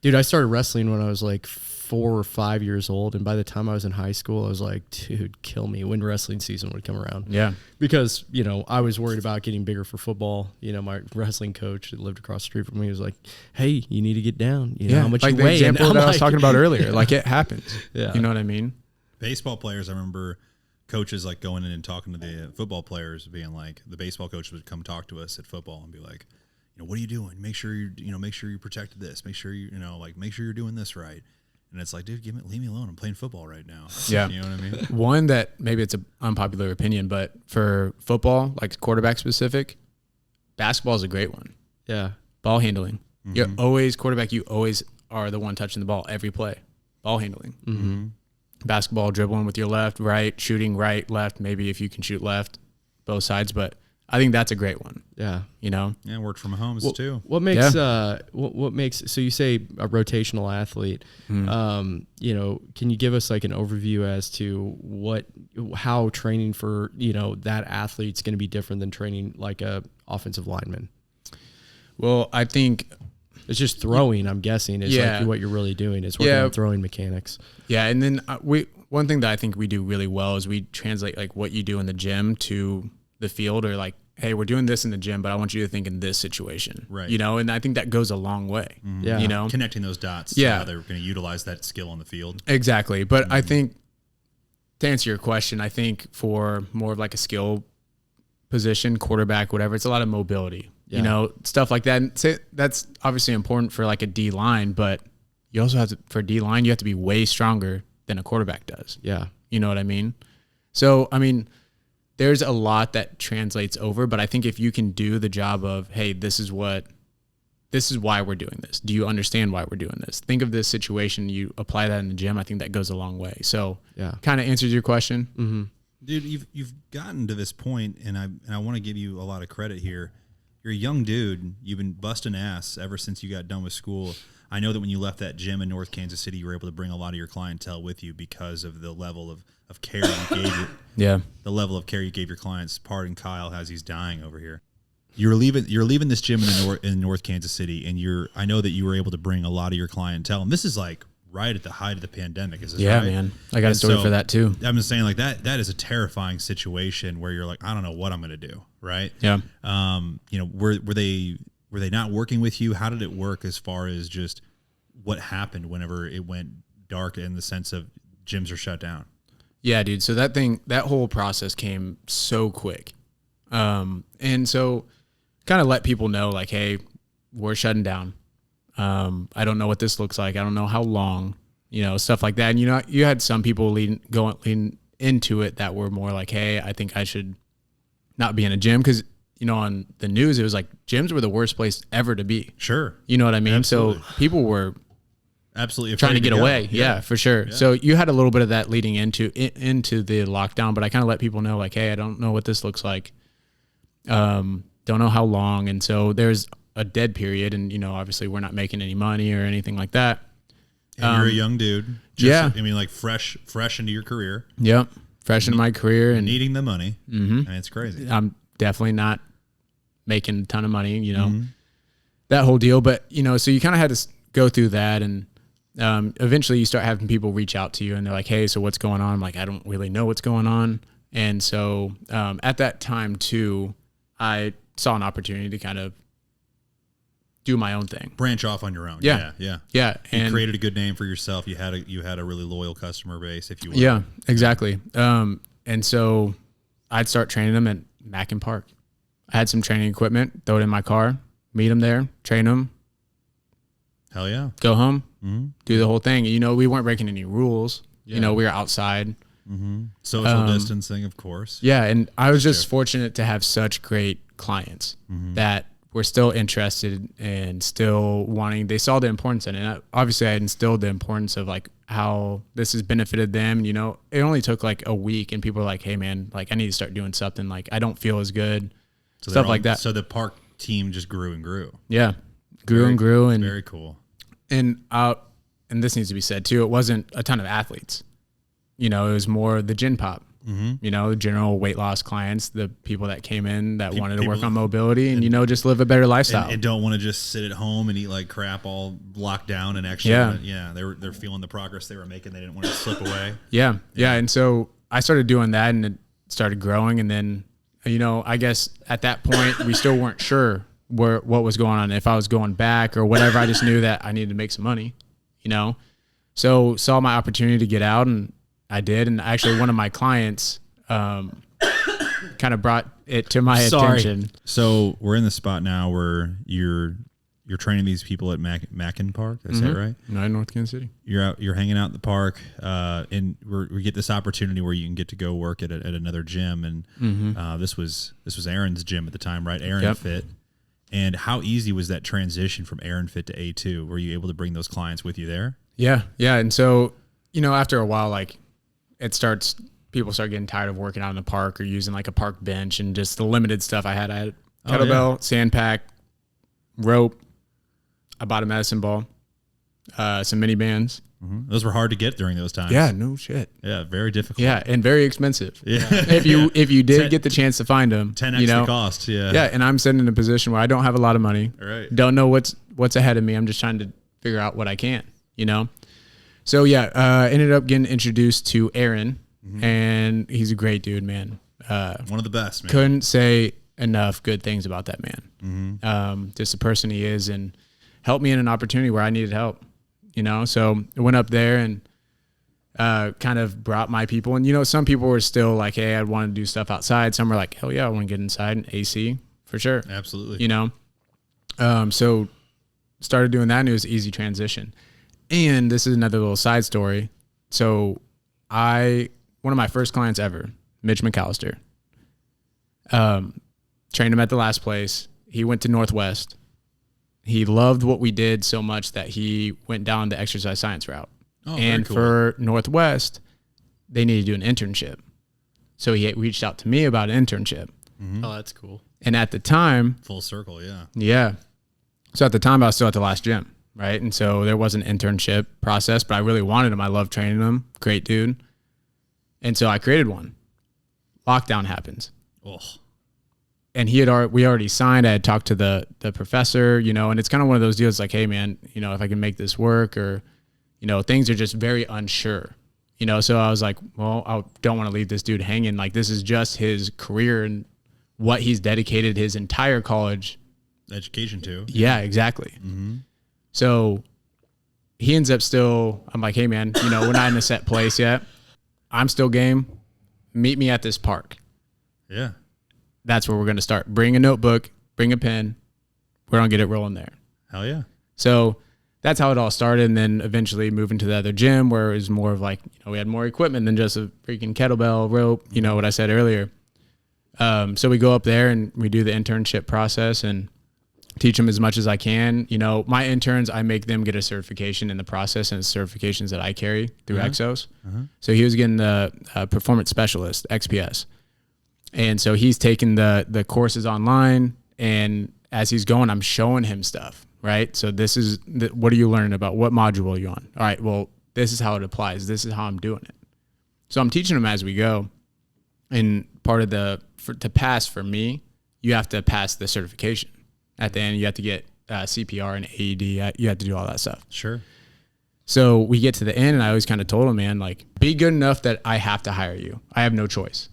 Dude, I started wrestling when I was like 4 or 5 years old. And by the time I was in high school, I was like, dude, kill me when wrestling season would come around. yeah, Because, you know, I was worried about getting bigger for football. You know, my wrestling coach that lived across the street from me was like, hey, you need to get down. You know how much like you the weigh. example And that I'm I was like- talking about earlier, like it happens. Yeah. You know what I mean? Baseball players, I remember coaches like going in and talking to the football players, being like, the baseball coach would come talk to us at football and be like, you know, what are you doing? Make sure you protected this. Make sure make sure you're doing this right. And it's like, dude, leave me alone. I'm playing football right now. Yeah. You know what I mean? One that maybe it's an unpopular opinion, but for football, like quarterback specific, basketball is a great one. Yeah. Ball handling. You're always quarterback. You always are the one touching the ball every play. Ball handling. Basketball, dribbling with your left, right, shooting right, left. Maybe if you can shoot left, both sides. But I think that's a great one. Yeah. You know? Yeah, worked from homes too. What makes what makes so you say a rotational athlete? You know, can you give us like an overview as to how training for, you know, that athlete's going to be different than training like a offensive lineman? Well, I think It's just throwing, I'm guessing, is like what you're really doing is working on throwing mechanics. Yeah, and then one thing that I think we do really well is we translate like what you do in the gym to the field, or like, hey, we're doing this in the gym, but I want you to think in this situation. Right. You know, and I think that goes a long way. Mm-hmm. Yeah. You know, connecting those dots to how they're going to utilize that skill on the field. Exactly. But I think to answer your question, I think for more of like a skill position, quarterback, whatever, it's a lot of mobility, you know, stuff like that. And that's obviously important for like a D line, but you also have to, for D line, you have to be way stronger than a quarterback does. Yeah. You know what I mean? So, I mean, there's a lot that translates over, but I think if you can do the job of, hey, this is why we're doing this. Do you understand why we're doing this? Think of this situation. You apply that in the gym. I think that goes a long way. So kind of answers your question. Mm-hmm. Dude, you've gotten to this point, and I want to give you a lot of credit here. You're a young dude. You've been busting ass ever since you got done with school. I know that when you left that gym in North Kansas City, you were able to bring a lot of your clientele with you because of the level of care you gave the level of care you gave your clients. Pardon Kyle as he's dying over here. You're leaving this gym in North Kansas City, and I know that you were able to bring a lot of your clientele, and this is like right at the height of the pandemic. Is this right? Man. I got a story for that too. I'm just saying, like, that is a terrifying situation where you're like, I don't know what I'm going to do. Right. Yeah. You know, were they not working with you? How did it work as far as just what happened whenever it went dark in the sense of gyms are shut down? Yeah, dude. So that whole process came so quick. And so kind of let people know like, hey, we're shutting down. I don't know what this looks like. I don't know how long, you know, stuff like that. And, you know, you had some people lean into it that were more like, hey, I think I should not be in a gym. Cause you know, on the news, it was like gyms were the worst place ever to be. Sure. You know what I mean? Absolutely. So people were absolutely trying to get away. Yeah, for sure. Yeah. So you had a little bit of that leading into the lockdown, but I kind of let people know like, hey, I don't know what this looks like. Don't know how long. And so there's a dead period, and, you know, obviously we're not making any money or anything like that. And you're a young dude. I mean, like fresh into your career. Yep. Fresh in my career and needing the money. Mm-hmm. And it's crazy. I'm definitely not making a ton of money, you know, that whole deal. But, you know, so you kind of had to go through that, and eventually you start having people reach out to you, and they're like, hey, so what's going on? I'm like, I don't really know what's going on. And so at that time too, I saw an opportunity to kind of do my own thing, branch off on your own. Yeah. You created a good name for yourself. You had a really loyal customer base, if you will. Yeah, exactly. And so I'd start training them at Mack and Park. I had some training equipment, throw it in my car, meet them there, train them. Hell yeah. Go home, do the whole thing. You know, we weren't breaking any rules. Yeah. You know, we were outside. Mm-hmm. Social distancing, of course. Yeah, and I was just fortunate to have such great clients that were still interested and still wanting. They saw the importance in it. And obviously, I instilled the importance of like how this has benefited them. And, you know, it only took like a week, and people were like, hey, man, like I need to start doing something. Like I don't feel as good. So stuff like that. So the park team just grew and grew. Yeah, and grew. And very cool. And this needs to be said too. It wasn't a ton of athletes. You know, it was more the gin pop. You know, general weight loss clients, the people that came in that wanted to work on mobility and, you know, just live a better lifestyle. And don't want to just sit at home and eat like crap all locked down and actually, they're feeling the progress they were making. They didn't want to slip away. Yeah. And so I started doing that, and it started growing. And then, you know, I guess at that point we still weren't sure what was going on, if I was going back or whatever. I just knew that I needed to make some money, you know? So saw my opportunity to get out, and I did. And actually one of my clients kind of brought it to my attention. So we're in the spot now where you're training these people at Mackin Park. Is that right? No, in North Kansas City. You're hanging out in the park, and we get this opportunity where you can get to go work at another gym. And this was Aaron's gym at the time, right? Aaron Fit. And how easy was that transition from Aaron Fit to A2? Were you able to bring those clients with you there? Yeah. And so, you know, after a while, like people start getting tired of working out in the park or using like a park bench and just the limited stuff I had. I had kettlebell, sand pack, rope. I bought a medicine ball. some minibands. Those were hard to get during those times. Yeah, no shit. Yeah, very difficult. Yeah, and very expensive. Yeah. if you did get the chance to find them, 10x the cost. Yeah. Yeah, and I'm sitting in a position where I don't have a lot of money. Right. Don't know what's ahead of me. I'm just trying to figure out what I can, So yeah, ended up getting introduced to Aaron, and he's a great dude, man. One of the best, man. Couldn't say enough good things about that man. Just the person he is, and helped me in an opportunity where I needed help. So I went up there and kind of brought my people. And, some people were still like, hey, I'd want to do stuff outside. Some were like, hell yeah, I want to get inside and AC for sure. Absolutely. So started doing that, and it was an easy transition. And this is another little side story. So one of my first clients ever, Mitch McAllister, trained him at the last place. He went to Northwest. He loved what we did so much that he went down the exercise science route. Oh, and cool. for Northwest, they needed to do an internship. So he reached out to me about an internship. Oh, that's cool. And at the time, Full circle, yeah. yeah. So at the time, I was still at the last gym, right? And so there was an internship process, but I really wanted him. I loved training him. Great dude. And so I created one. Lockdown happens. Oh. And we already signed. I had talked to the professor, and it's kind of one of those deals like, hey man, if I can make this work, or, things are just very unsure, so I was like, well, I don't want to leave this dude hanging. Like, this is just his career and what he's dedicated his entire college education to. Yeah, exactly. So he ends up I'm like, hey man, we're not in a set place yet. I'm still game. Meet me at this park. Yeah. That's where we're going to start. Bring a notebook, bring a pen. We're going to get it rolling there. Hell yeah. So that's how it all started. And then eventually moving to the other gym where it was more of like, we had more equipment than just a freaking kettlebell rope, what I said earlier. So we go up there and we do the internship process and teach them as much as I can. My interns, I make them get a certification in the process, and it's certifications that I carry through Exos. So he was getting the performance specialist, XPS. And so he's taking the courses online, and as he's going, I'm showing him stuff, right? So this is, what are you learning about? What module are you on? All right, well, this is how it applies. This is how I'm doing it. So I'm teaching him as we go. And part of to pass for me, you have to pass the certification. At the end, you have to get CPR and AED. You have to do all that stuff. Sure. So we get to the end, and I always kind of told him, man, like, be good enough that I have to hire you. I have no choice.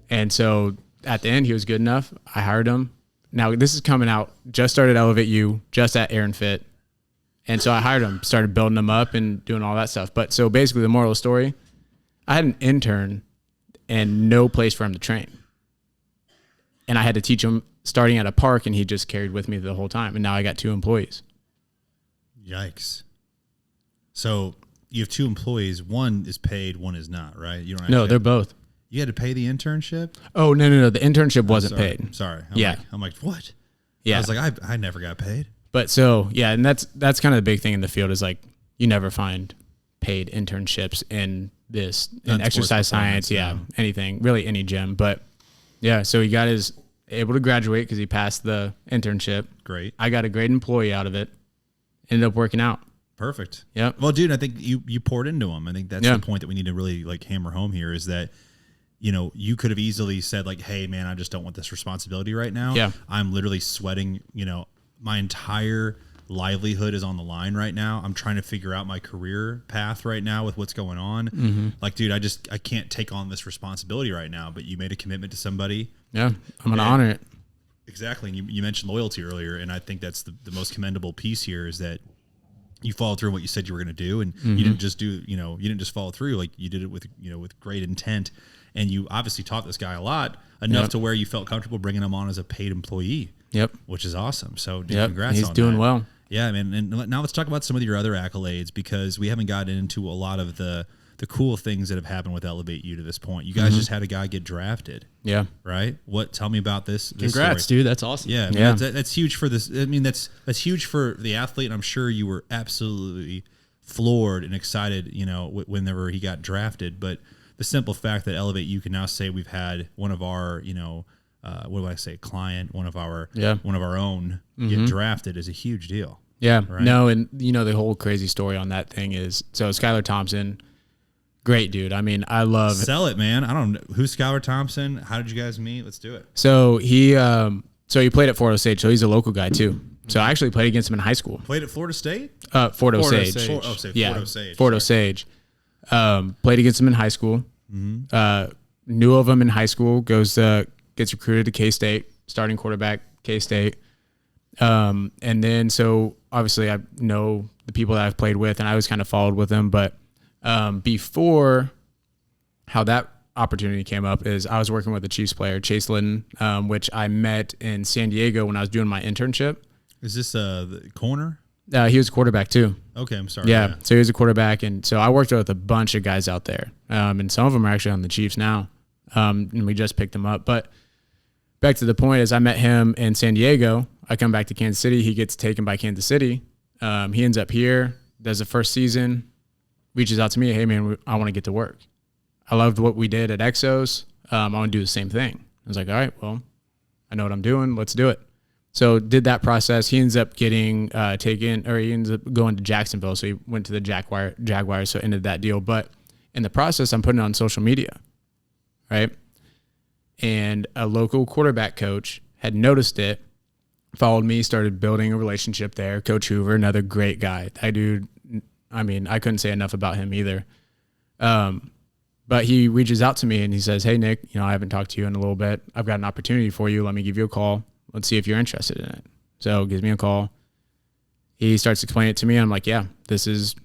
And so at the end, he was good enough. I hired him. Now this is coming out, just started Elevate U, just at Aaron Fit. And so I hired him, started building him up and doing all that stuff. But so basically the moral of the story, I had an intern and no place for him to train. And I had to teach him starting at a park, and he just carried with me the whole time. And now I got 2 employees. Yikes. So you have 2 employees. One is paid, one is not, right? You don't. No, they're both. You had to pay the internship? Oh, no. The internship wasn't paid. Sorry. I'm like, what? Yeah. I was like, I never got paid. But so, yeah, and that's kind of the big thing in the field is like, you never find paid internships in exercise science. Yeah. Anything, really any gym. But yeah, so he got able to graduate because he passed the internship. Great. I got a great employee out of it. Ended up working out. Perfect. Yeah. Well, dude, I think you poured into him. I think that's the point that we need to really like hammer home here is that, you could have easily said like, hey man, I just don't want this responsibility right now. Yeah. I'm literally sweating, my entire livelihood is on the line right now. I'm trying to figure out my career path right now with what's going on. Like, dude, I can't take on this responsibility right now, but you made a commitment to somebody. Yeah. I'm going to honor it. Exactly. And you mentioned loyalty earlier. And I think that's the most commendable piece here is that you followed through on what you said you were going to do. And you didn't just you didn't just follow through. Like you did it with, with great intent. And you obviously taught this guy a lot enough to where you felt comfortable bringing him on as a paid employee. Yep. Which is awesome. So dude, congrats He's on that. doing well. Yeah, man. And now let's talk about some of your other accolades because we haven't gotten into a lot of the cool things that have happened with Elevate U to this point. You guys just had a guy get drafted. Yeah. Right? Tell me about this Congrats, story. Dude. That's awesome. Yeah. I mean, that's huge for this. I mean, that's huge for the athlete. And I'm sure you were absolutely floored and excited, whenever he got drafted. But the simple fact that Elevate U can now say we've had one of our, client, one of our own get drafted is a huge deal. Yeah. Right? No, and the whole crazy story on that thing is, so Skylar Thompson, great dude. I mean, I love Sell it, man. I don't know who's Skylar Thompson. How did you guys meet? Let's do it. So he played at Fort Osage, so he's a local guy too. So I actually played against him in high school. Played at Florida State? Fort Osage. Fort Osage. Fort Osage. Played against him in high school. Knew of him in high school. Gets recruited to K-State, starting quarterback, K-State. And then, so obviously I know the people that I've played with, and I was kind of followed with them. But before how that opportunity came up is I was working with a Chiefs player, Chase Litton, which I met in San Diego when I was doing my internship. Is this the corner? He was a quarterback too. Okay, I'm sorry. Yeah, so he was a quarterback, and so I worked with a bunch of guys out there, and some of them are actually on the Chiefs now, and we just picked them up. But back to the point is I met him in San Diego. I come back to Kansas City. He gets taken by Kansas City. He ends up here, does the first season, reaches out to me, hey man, I want to get to work. I loved what we did at Exos. I want to do the same thing. I was like, all right, well, I know what I'm doing. Let's do it. So did that process. He ends up getting he ends up going to Jacksonville. So he went to the Jaguars, so ended that deal. But in the process, I'm putting it on social media, right? And a local quarterback coach had noticed it, followed me, started building a relationship there. Coach Hoover, another great guy. That dude, I mean, I couldn't say enough about him either. But he reaches out to me and he says, hey, Nick, I haven't talked to you in a little bit. I've got an opportunity for you. Let me give you a call. Let's see if you're interested in it. So gives me a call. He starts explaining it to me. I'm like, yeah, this is.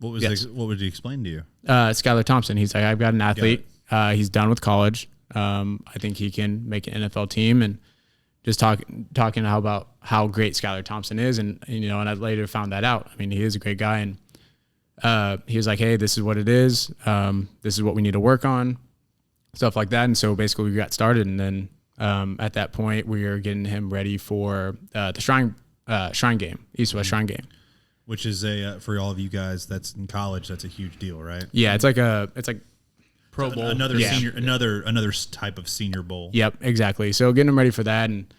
What would he explain to you? Skylar Thompson. He's like, I've got an athlete. He's done with college. I think he can make an NFL team, and just talking about how great Skylar Thompson is. And I later found that out. I mean, he is a great guy. And he was like, hey, this is what it is. This is what we need to work on, stuff like that. And so basically we got started. And then at that point, we were getting him ready for the Shrine game, East-West Shrine game. Which is for all of you guys that's in college, that's a huge deal, right? Yeah, it's like Pro Bowl. Another type of senior bowl. Yep, exactly. So getting him ready for that, and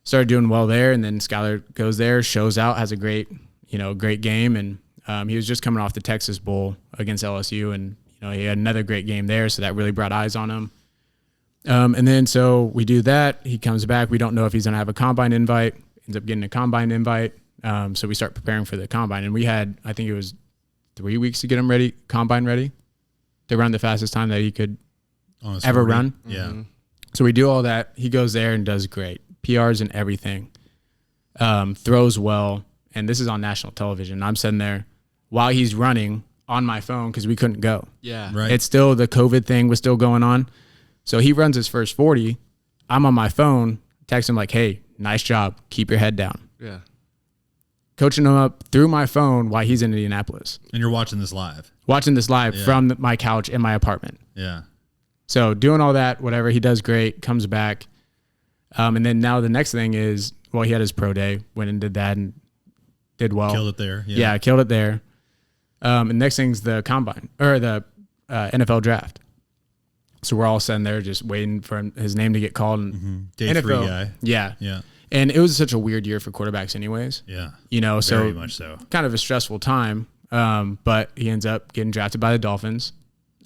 started doing well there. And then Skylar goes there, shows out, has a great game. And he was just coming off the Texas Bowl against LSU, and he had another great game there. So that really brought eyes on him. And then so we do that. He comes back. We don't know if he's going to have a combine invite. Ends up getting a combine invite. So we start preparing for the combine, and we had, I think it was 3 weeks to get him ready, combine ready, to run the fastest time that he could ever run. Yeah. Mm-hmm. So we do all that. He goes there and does great. PRs and everything. Throws well. And this is on national television. I'm sitting there while he's running on my phone because we couldn't go. Yeah. Right. It's still, the COVID thing was still going on. So he runs his first 40. I'm on my phone, text him like, hey, nice job. Keep your head down. Yeah. Coaching him up through my phone while he's in Indianapolis. And you're watching this live. Watching this live from my couch in my apartment. Yeah. So doing all that, whatever, he does great, comes back. And then now the next thing is, well, he had his pro day, went and did that and did well. Killed it there. Yeah, killed it there. And next thing's the combine, or the NFL draft. So we're all sitting there just waiting for his name to get called. And Day NFL, 3 guy. Yeah. Yeah. And it was such a weird year for quarterbacks anyways. Yeah. So very much so. Kind of a stressful time. But he ends up getting drafted by the Dolphins,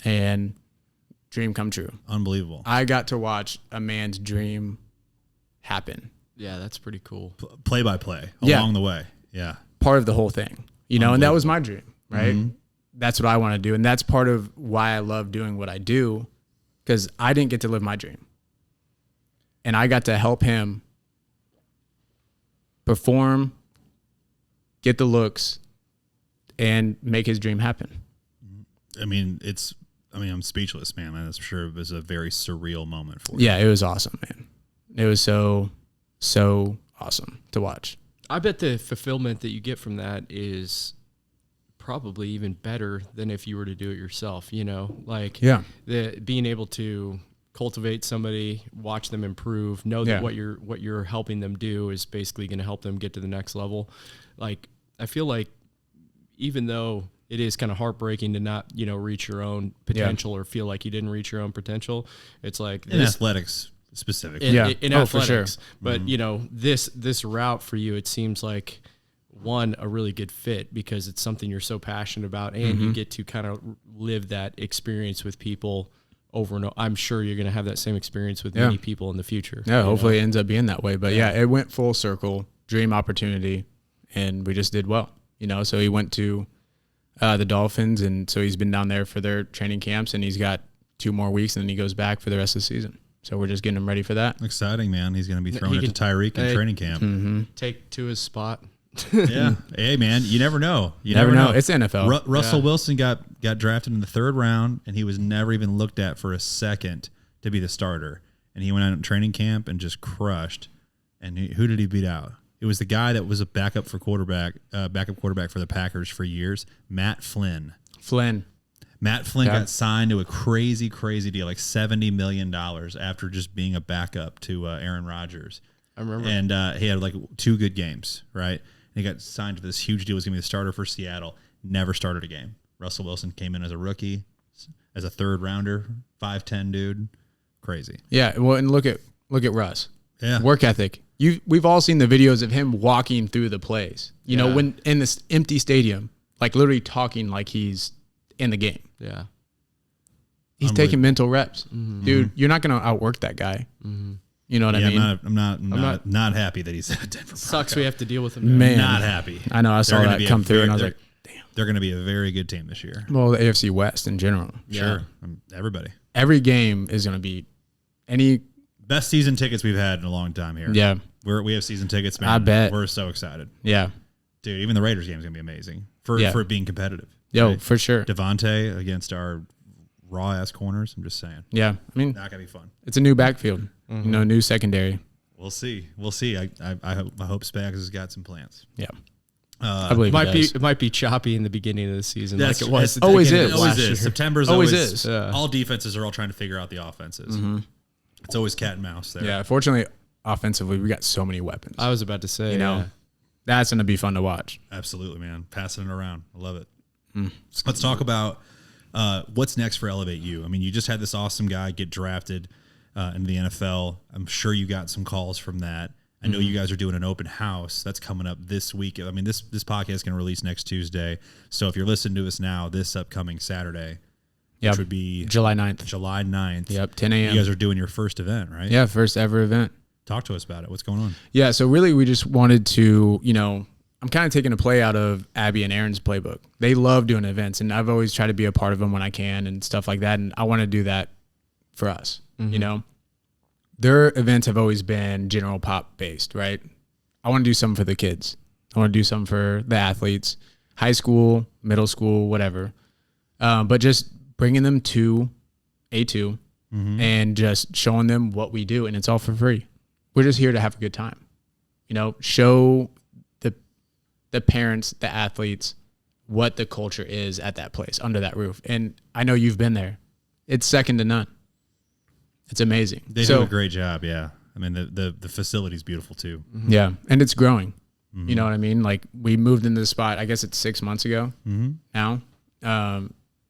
and dream come true. Unbelievable. I got to watch a man's dream happen. Yeah, that's pretty cool. Play by play Yeah. along the way. Yeah. Part of the whole thing, and that was my dream, right? Mm-hmm. That's what I want to do. And that's part of why I love doing what I do, because I didn't get to live my dream. And I got to help him perform, get the looks, and make his dream happen. I mean, I'm speechless, man. I'm sure it was a very surreal moment for you. Yeah, it was awesome, man. It was so awesome to watch. I bet the fulfillment that you get from that is probably even better than if you were to do it yourself, being able to cultivate somebody, watch them improve, know that what you're helping them do is basically going to help them get to the next level. Like, I feel like even though it is kind of heartbreaking to not, reach your own potential or feel like you didn't reach your own potential, it's like in athletics specifically. In athletics. for sure. But, this route for you, it seems like a really good fit because it's something you're so passionate about, and you get to kind of live that experience with people over and over. I'm sure you're going to have that same experience with many people in the future. Yeah, hopefully it ends up being that way. But yeah, it went full circle, dream opportunity, and we just did well. So he went to the Dolphins, and so he's been down there for their training camps, and he's got 2 more weeks, and then he goes back for the rest of the season. So we're just getting him ready for that. Exciting, man. He's going to be throwing it to Tyreek in training camp. Take to his spot. Yeah. Hey, man, you never know. You never know. It's NFL. Russell Wilson got drafted in the 3rd round, and he was never even looked at for a second to be the starter. And he went out in training camp and just crushed. And who did he beat out? It was the guy that was a backup quarterback for the Packers for years, Matt Flynn. Matt Flynn got signed to a crazy, crazy deal, like $70 million after just being a backup to Aaron Rodgers. I remember. And he had like 2 good games, right? And he got signed to this huge deal. He was going to be the starter for Seattle. Never started a game. Russell Wilson came in as a rookie, as a 3rd rounder, 5'10" dude. Crazy. Yeah, well, and look at Russ. Yeah. Work ethic. We've all seen the videos of him walking through the plays. When in this empty stadium, like literally talking like he's in the game. Yeah. He's taking mental reps. Dude, you're not going to outwork that guy. You know what I mean? I'm not happy that he's at Denver. Sucks we have to deal with him. Man. Not happy. I know. I saw that come through, and I was like, damn. They're going to be a very good team this year. Well, the AFC West in general. Sure. Everybody. Every game is going to be any best season tickets we've had in a long time here. Yeah. We have season tickets, man. I bet. We're so excited. Yeah. Dude, even the Raiders game is going to be amazing for it being competitive. Yo, right? for sure. Devontae against our raw-ass corners. I'm just saying. Yeah. I mean, not going to be fun. It's a new backfield. New secondary. We'll see. I hope Spags has got some plans. Yeah. I believe it might be choppy in the beginning of the season, like it was. Always is. Always is. September's always is. All defenses are all trying to figure out the offenses. It's always cat and mouse there. Yeah. Fortunately, offensively, we got so many weapons. I was about to say, that's going to be fun to watch. Absolutely, man. Passing it around. I love it. Let's talk about what's next for Elevate U. I mean, you just had this awesome guy get drafted into the NFL. I'm sure you got some calls from that. I know you guys are doing an open house that's coming up this week. I mean, this podcast is going to release next Tuesday. So if you're listening to us now, this upcoming Saturday, which would be July 9th. July 9th. Yep, 10 a.m. You guys are doing your first event, right? Yeah, first ever event. Talk to us about it. What's going on? Yeah, so really we just wanted to, I'm kind of taking a play out of Abby and Aaron's playbook. They love doing events, and I've always tried to be a part of them when I can and stuff like that, and I want to do that for us, Their events have always been general pop based, right? I want to do something for the kids. I want to do something for the athletes, high school, middle school, whatever. But just bringing them to A2 and just showing them what we do, and it's all for free. We're just here to have a good time. Show the parents, the athletes, what the culture is at that place, under that roof. And I know you've been there. It's second to none. It's amazing. They do a great job, yeah. I mean, the facility's beautiful too. Yeah, and it's growing. You know what I mean? Like, we moved into the spot, I guess it's 6 months ago now.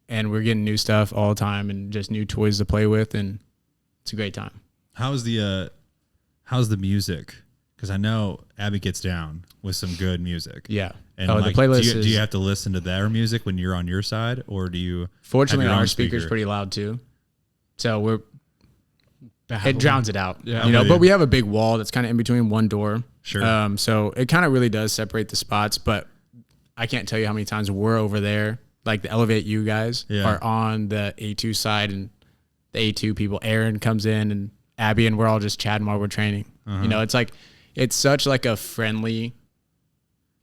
And we're getting new stuff all the time and just new toys to play with, and it's a great time. How's the music? Because I know Abby gets down with some good music. Yeah. And the playlist do you have to listen to their music when you're on your side, or do you? Fortunately, our speaker's pretty loud too, so it drowns it out. Yeah, but we have a big wall that's kind of in between one door. Sure. So it kind of really does separate the spots, but I can't tell you how many times we're over there. Like, the Elevate U guys are on the A2 side, and the A2 people. Aaron comes in, and Abby, and we're all just chatting while we're training. It's like, it's such like a friendly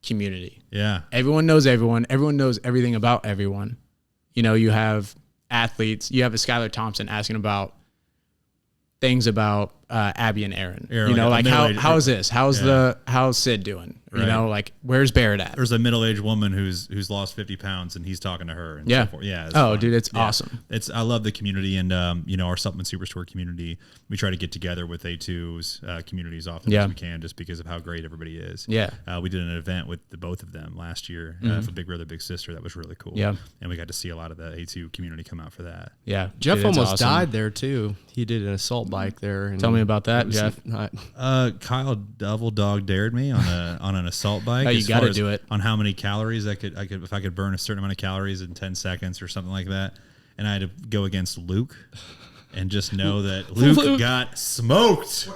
community. Yeah. Everyone knows everyone. Everyone knows everything about everyone. You have athletes. You have a Skylar Thompson asking about things about Abby and Aaron. How's this? How's Sid doing? Right. Like, where's Barrett at? There's a middle-aged woman who's lost 50 pounds, and he's talking to her. And so forth. Yeah. Fun. Dude, it's awesome. I love the community, and our Supplement Superstore community. We try to get together with A2's community as often as we can, just because of how great everybody is. Yeah. We did an event with the both of them last year for Big Brother Big Sister. That was really cool. Yeah. And we got to see a lot of the A2 community come out for that. Yeah. Jeff almost died there too. He did an assault bike there. And Tell me about that, Jeff. Kyle double dog dared me on an assault bike. Oh, you got to as do it. On how many calories I could if I could burn a certain amount of calories in 10 seconds or something like that. And I had to go against Luke and just know that Luke got smoked.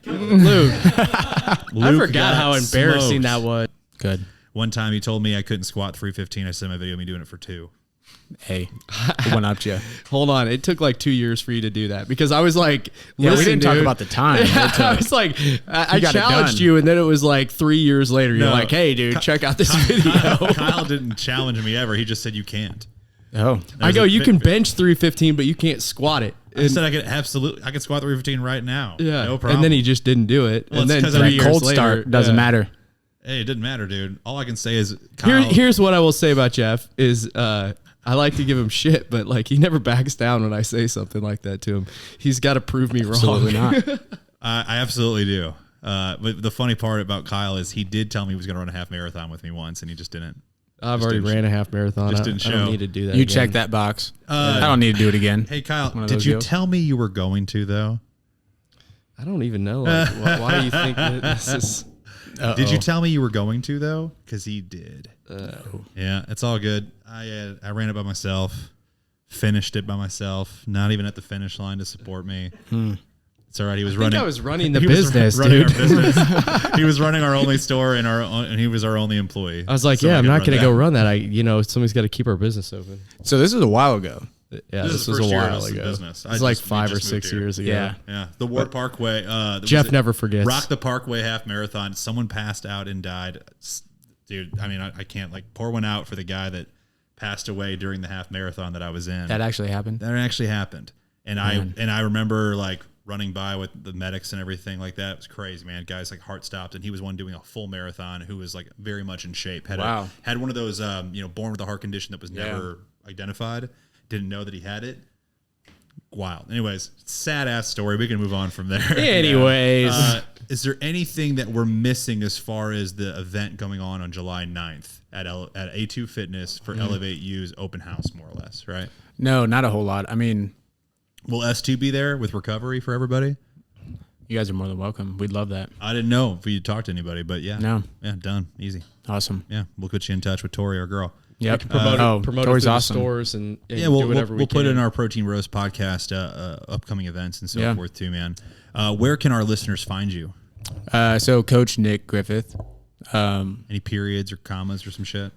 Luke. I forgot how embarrassing that was. Good. One time he told me I couldn't squat 315. I sent my video of me doing it for 2. Hey, one up you. Hold on. It took like 2 years for you to do that because I was like, we didn't talk about the time. I was like, I challenged you, and then it was like 3 years later. You're like, hey, dude, check out this video. Kyle didn't challenge me ever. He just said you can't. Oh, I go, you can bench 315, but you can't squat it. I said I could squat 315 right now. Yeah, no problem. And then he just didn't do it. Well, and then 3 that years cold later, start doesn't matter. Hey, it didn't matter, dude. All I can say is Kyle. Here's what I will say about Jeff is I like to give him shit, but like he never backs down when I say something like that to him. He's got to prove me wrong. Absolutely not. I absolutely do. But the funny part about Kyle is he did tell me he was going to run a half marathon with me once, and he just didn't. I've already ran a half marathon. Just didn't I show. don't need to do that. You again. check that box. I don't need to do it again. Hey, Kyle, did you tell me you were going to, though? I don't even know. Like, why do you think that this is... Did you tell me you were going to, though? Because he did. Yeah, it's all good. I ran it by myself, finished it by myself, not even at the finish line to support me. It's all right. He was running. I was running the business, running dude. Our business. He was running our only store and he was our only employee. I was like, I'm not going to go run that. Somebody's got to keep our business open. So this is a while ago. Yeah, this was a while ago. Business. It was like 5 or 6 years ago. Yeah. The Ward Parkway. Jeff never forgets. Rock the Parkway half marathon. Someone passed out and died. Dude, I mean, I can't pour one out for the guy that passed away during the half marathon that I was in. That actually happened. And I remember running by with the medics and everything like that. It was crazy, man. Guys heart stopped, and he was one doing a full marathon who was very much in shape. Had one of those born with a heart condition that was never identified. Didn't know that he had it. Wild. Anyways, sad ass story. We can move on from there. Anyways, is there anything that we're missing as far as the event going on July 9th at A2 Fitness for Elevate U's open house, more or less, right? No, not a whole lot. I mean, will S2 be there with recovery for everybody? You guys are more than welcome. We'd love that. I didn't know if you'd talk to anybody, but yeah. No. Yeah, done. Easy. Awesome. Yeah, we'll put you in touch with Tori, our girl. Yep. Promote it through the stores and we'll do whatever we'll put in our Protein Roast podcast upcoming events and so forth too, man. Where can our listeners find you? So Coach Nick Griffith. Any periods or commas or some shit?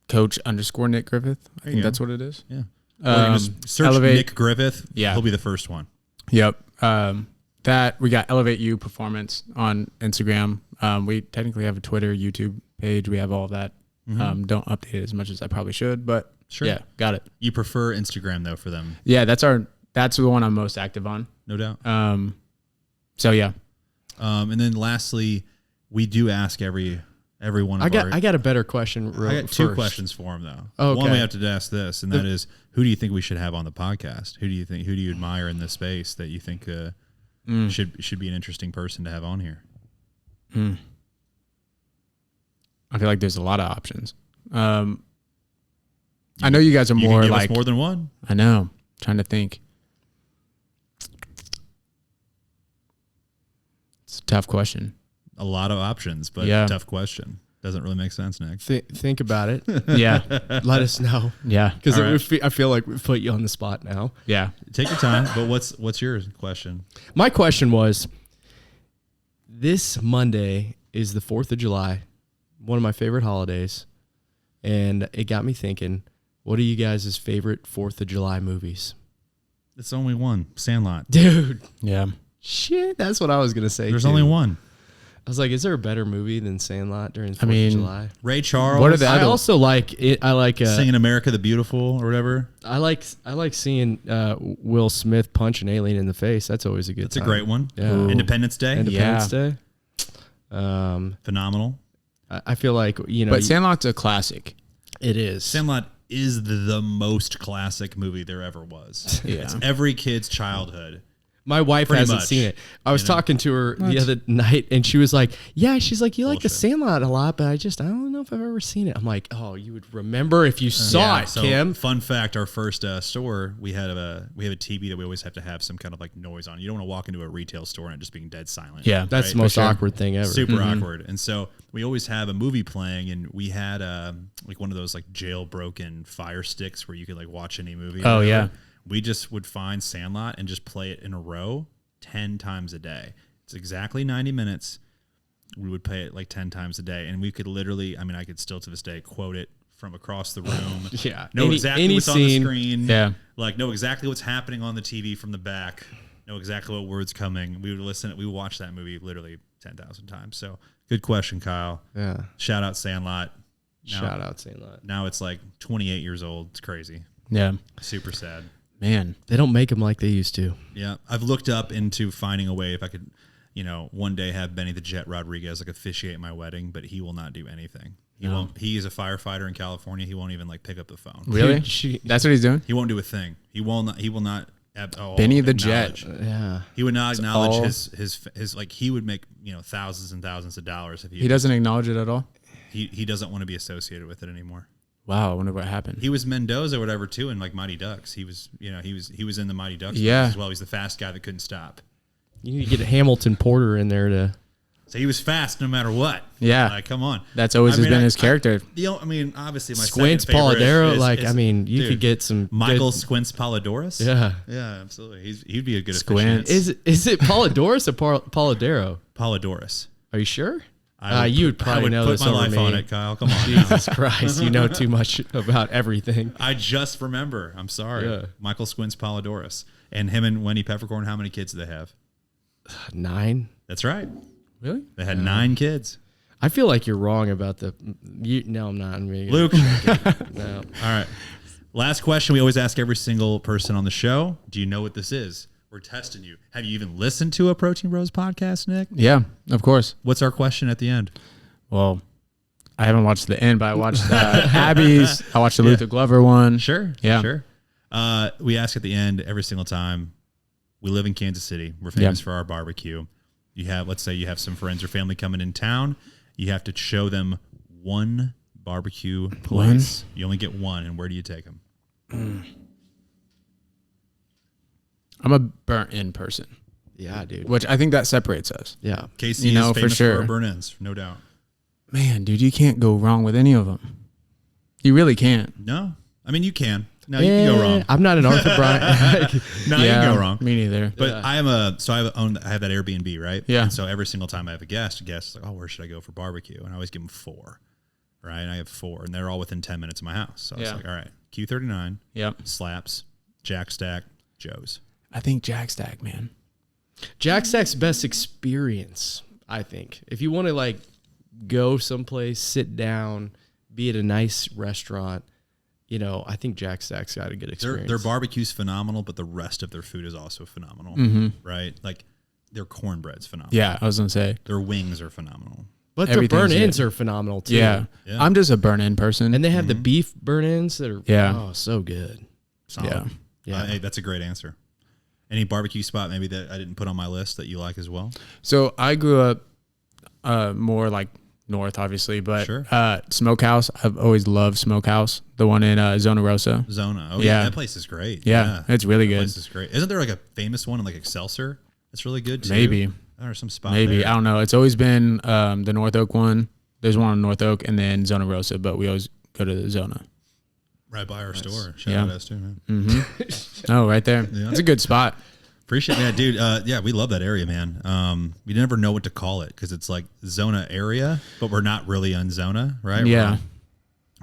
Coach_Nick Griffith. I think that's what it is. Yeah. Search Elevate. Nick Griffith. Yeah. He'll be the first one. Yep. That we got Elevate You Performance on Instagram. We technically have a Twitter, YouTube page. We have all of that. Don't update it as much as I probably should, but sure. Yeah, got it. You prefer Instagram though for them? Yeah, that's the one I'm most active on. No doubt. So yeah. And then lastly, we do ask every one of I got a better question. I got two questions for him though. Okay. One, we have to ask this, and that is, who do you think we should have on the podcast? Who do you admire in this space that you think should be an interesting person to have on here? I feel like there's a lot of options. I know you guys are more can give us more than one. I know. I'm trying to think. It's a tough question. A lot of options, but tough question. Doesn't really make sense, Nick. Think about it. Yeah. Let us know. Yeah. Because I feel like we've put you on the spot now. Yeah. Take your time. But what's your question? My question was, this Monday is the 4th of July, one of my favorite holidays. And it got me thinking, what are you guys' favorite 4th of July movies? It's only one. Sandlot. Dude. Yeah. Shit, that's what I was going to say. There's only one. I was like, is there a better movie than Sandlot during the 4th of July? Ray Charles. What are the I also like it. I like Singing America the Beautiful or whatever. I like seeing Will Smith punch an alien in the face. That's always a good That's time. a great one. Yeah. Independence Day. Independence Day. Phenomenal. I feel like, But Sandlot's a classic. It is. Sandlot is the most classic movie there ever was. Yeah. It's every kid's childhood. My wife hasn't seen it. I was talking to her the other night, and she was like, "Yeah, she's like, you like the Sandlot a lot, but I don't know if I've ever seen it. I'm like, oh, you would remember if you saw it, so Kim. Fun fact: our first store, we have a TV that we always have to have some kind of like noise on. You don't want to walk into a retail store and it just being dead silent. Yeah, That's the most awkward thing ever. Super awkward. And so we always have a movie playing, and we had like one of those like jailbroken Fire Sticks where you could like watch any movie. Oh yeah. We just would find Sandlot and just play it in a row 10 times a day. It's exactly 90 minutes. We would play it like 10 times a day, and we could literally, I mean, I could still to this day quote it from across the room. Yeah. Know exactly what's scene, on the screen. Yeah. Like know exactly what's happening on the TV from the back. Know exactly what word's coming. We would listen. We would watch that movie literally 10,000 times. So good question, Kyle. Yeah. Shout out Sandlot. Shout out Sandlot. Now it's like 28 years old. It's crazy. Yeah. Super sad. Man. They don't make them like they used to. Yeah. I've looked up into finding a way if I could, one day have Benny the Jet Rodriguez like officiate my wedding, but he will not do anything. He won't. He is a firefighter in California. He won't even like pick up the phone. Really? Dude, That's what he's doing? He won't do a thing. He will not. He will not. Benny the Jet. Yeah. He would not acknowledge his like he would make thousands and thousands of dollars if He doesn't acknowledge it at all? he doesn't want to be associated with it anymore. Wow, I wonder what happened. He was Mendoza or whatever too in like Mighty Ducks. He was he was in the Mighty Ducks Yeah. as well. He's the fast guy that couldn't stop. You need to get Hamilton Porter in there to. So he was fast no matter what. Yeah. Like come on. That's always been his character. Obviously my Squints second favorite Polidoro. You dude, could get some Michael good, Squints Polidorus. Yeah. Yeah, absolutely. He'd be a good Squints. efficient. Is it Polidorus or Polidoro? Polidorus. Are you sure? You would probably know put this my over life me. on it, Kyle. Come on. Jesus Christ, you know too much about everything. I just remember. I'm sorry. Yeah. Michael Squints Polidorus. And him and Wendy Peppercorn, how many kids do they have? 9. That's right. Really? They had 9 kids. I feel like you're wrong about the. No, I'm not. Luke. No. All right. Last question we always ask every single person on the show. Do you know what this is? We're testing you. Have you even listened to a Protein Bros podcast, Nick? Yeah, of course. What's our question at the end? Well, I haven't watched the end, but I watched Abby's. I watched the Luther Glover one. Sure. Yeah. Sure. We ask at the end every single time. We live in Kansas City. We're famous for our barbecue. Let's say you have some friends or family coming in town. You have to show them one barbecue place. You only get one, and where do you take them? I'm a burnt-in person, Yeah, dude. which I think that separates us. Yeah. KC is famous for our burn-ins, no doubt. Man, dude, you can't go wrong with any of them. You really can't. No, I mean you can. No, you can go wrong. I'm not an Arthur Bryant. No, you can go wrong. Me neither. But I have that Airbnb, right? Yeah. And so every single time I have a guest is like, oh, where should I go for barbecue? And I always give them 4, right? And I have 4, and they're all within 10 minutes of my house. So I was like, all right, Q39, Yep. Slaps, Jack Stack, Joe's. I think Jack Stack, man. Jack Stack's best experience, I think. If you want to like go someplace, sit down, be at a nice restaurant, I think Jack Stack's got a good experience. Their barbecue's phenomenal, but the rest of their food is also phenomenal, right? Like their cornbread's phenomenal. Yeah, I was going to say. Their wings are phenomenal. But their burn-ins are phenomenal too. Yeah. I'm just a burn-in person. And they have the beef burn-ins that are so good. Solid. Yeah. Hey, that's a great answer. Any barbecue spot maybe that I didn't put on my list that you like as well? So I grew up more like north, obviously, but Smokehouse. I've always loved Smokehouse, the one in Zona Rosa. Zona. Oh, yeah. That place is great. Yeah, it's really good. That place is great. Isn't there like a famous one in like Excelsior that's really good too? Maybe. Or some spot Maybe. there. I don't know. It's always been the North Oak one. There's one in North Oak and then Zona Rosa, but we always go to the Zona. Right by our store. Shout out us too, man. Mm-hmm. Oh, right there. Yeah. It's a good spot. Appreciate that, dude. Yeah, we love that area, man. We never know what to call it because it's like Zona area, but we're not really on Zona, right? Yeah.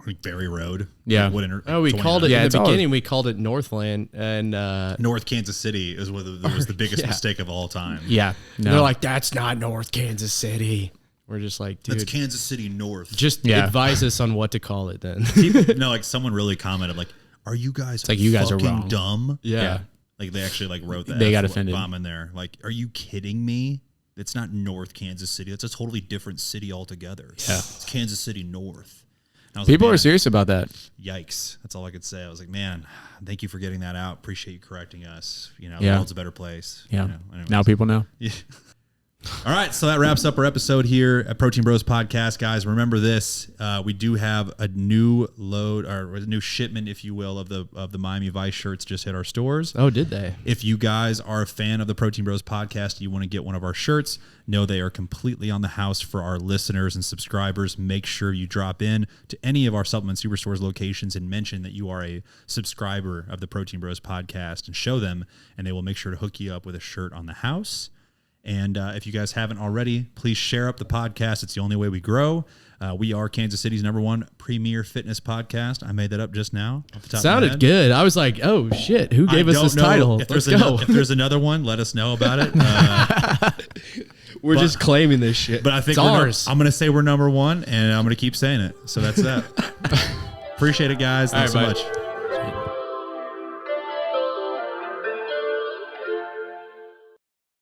Like Berry Road. Yeah. We called it in the beginning. We called it Northland and North Kansas City was the biggest mistake of all time. Yeah. No. They're like, that's not North Kansas City. We're just like, dude, that's Kansas City North. Just advise us on what to call it then. Like someone really commented, like, "Are you guys? It's like you guys are wrong. Dumb." Yeah. Like they actually like wrote that. They got offended. Bomb in there. Like, are you kidding me? It's not North Kansas City. That's a totally different city altogether. Yeah. It's Kansas City North. People are serious about that. Yikes. That's all I could say. I was like, man, thank you for getting that out. Appreciate you correcting us. The world's a better place. Yeah. Anyways. Now people know. Yeah. All right, so that wraps up our episode here at Protein Bros Podcast, guys. Remember this: we do have a new load or a new shipment, if you will, of the Miami Vice shirts just hit our stores. Oh, did they? If you guys are a fan of the Protein Bros Podcast, you want to get one of our shirts, know they are completely on the house for our listeners and subscribers. Make sure you drop in to any of our Supplement Superstores locations and mention that you are a subscriber of the Protein Bros Podcast and show them, and they will make sure to hook you up with a shirt on the house. And if you guys haven't already, please share up the podcast. It's the only way we grow. We are Kansas City's #1 premier fitness podcast. I made that up just now. Off the top Sounded of my head. good. I was like, oh, shit. Who gave us this title? If Let's there's go. if there's another one, let us know about it. We're just claiming this shit. But I think it's ours. I'm going to say we're #1, and I'm going to keep saying it. So that's that. Appreciate it, guys. Thanks so much.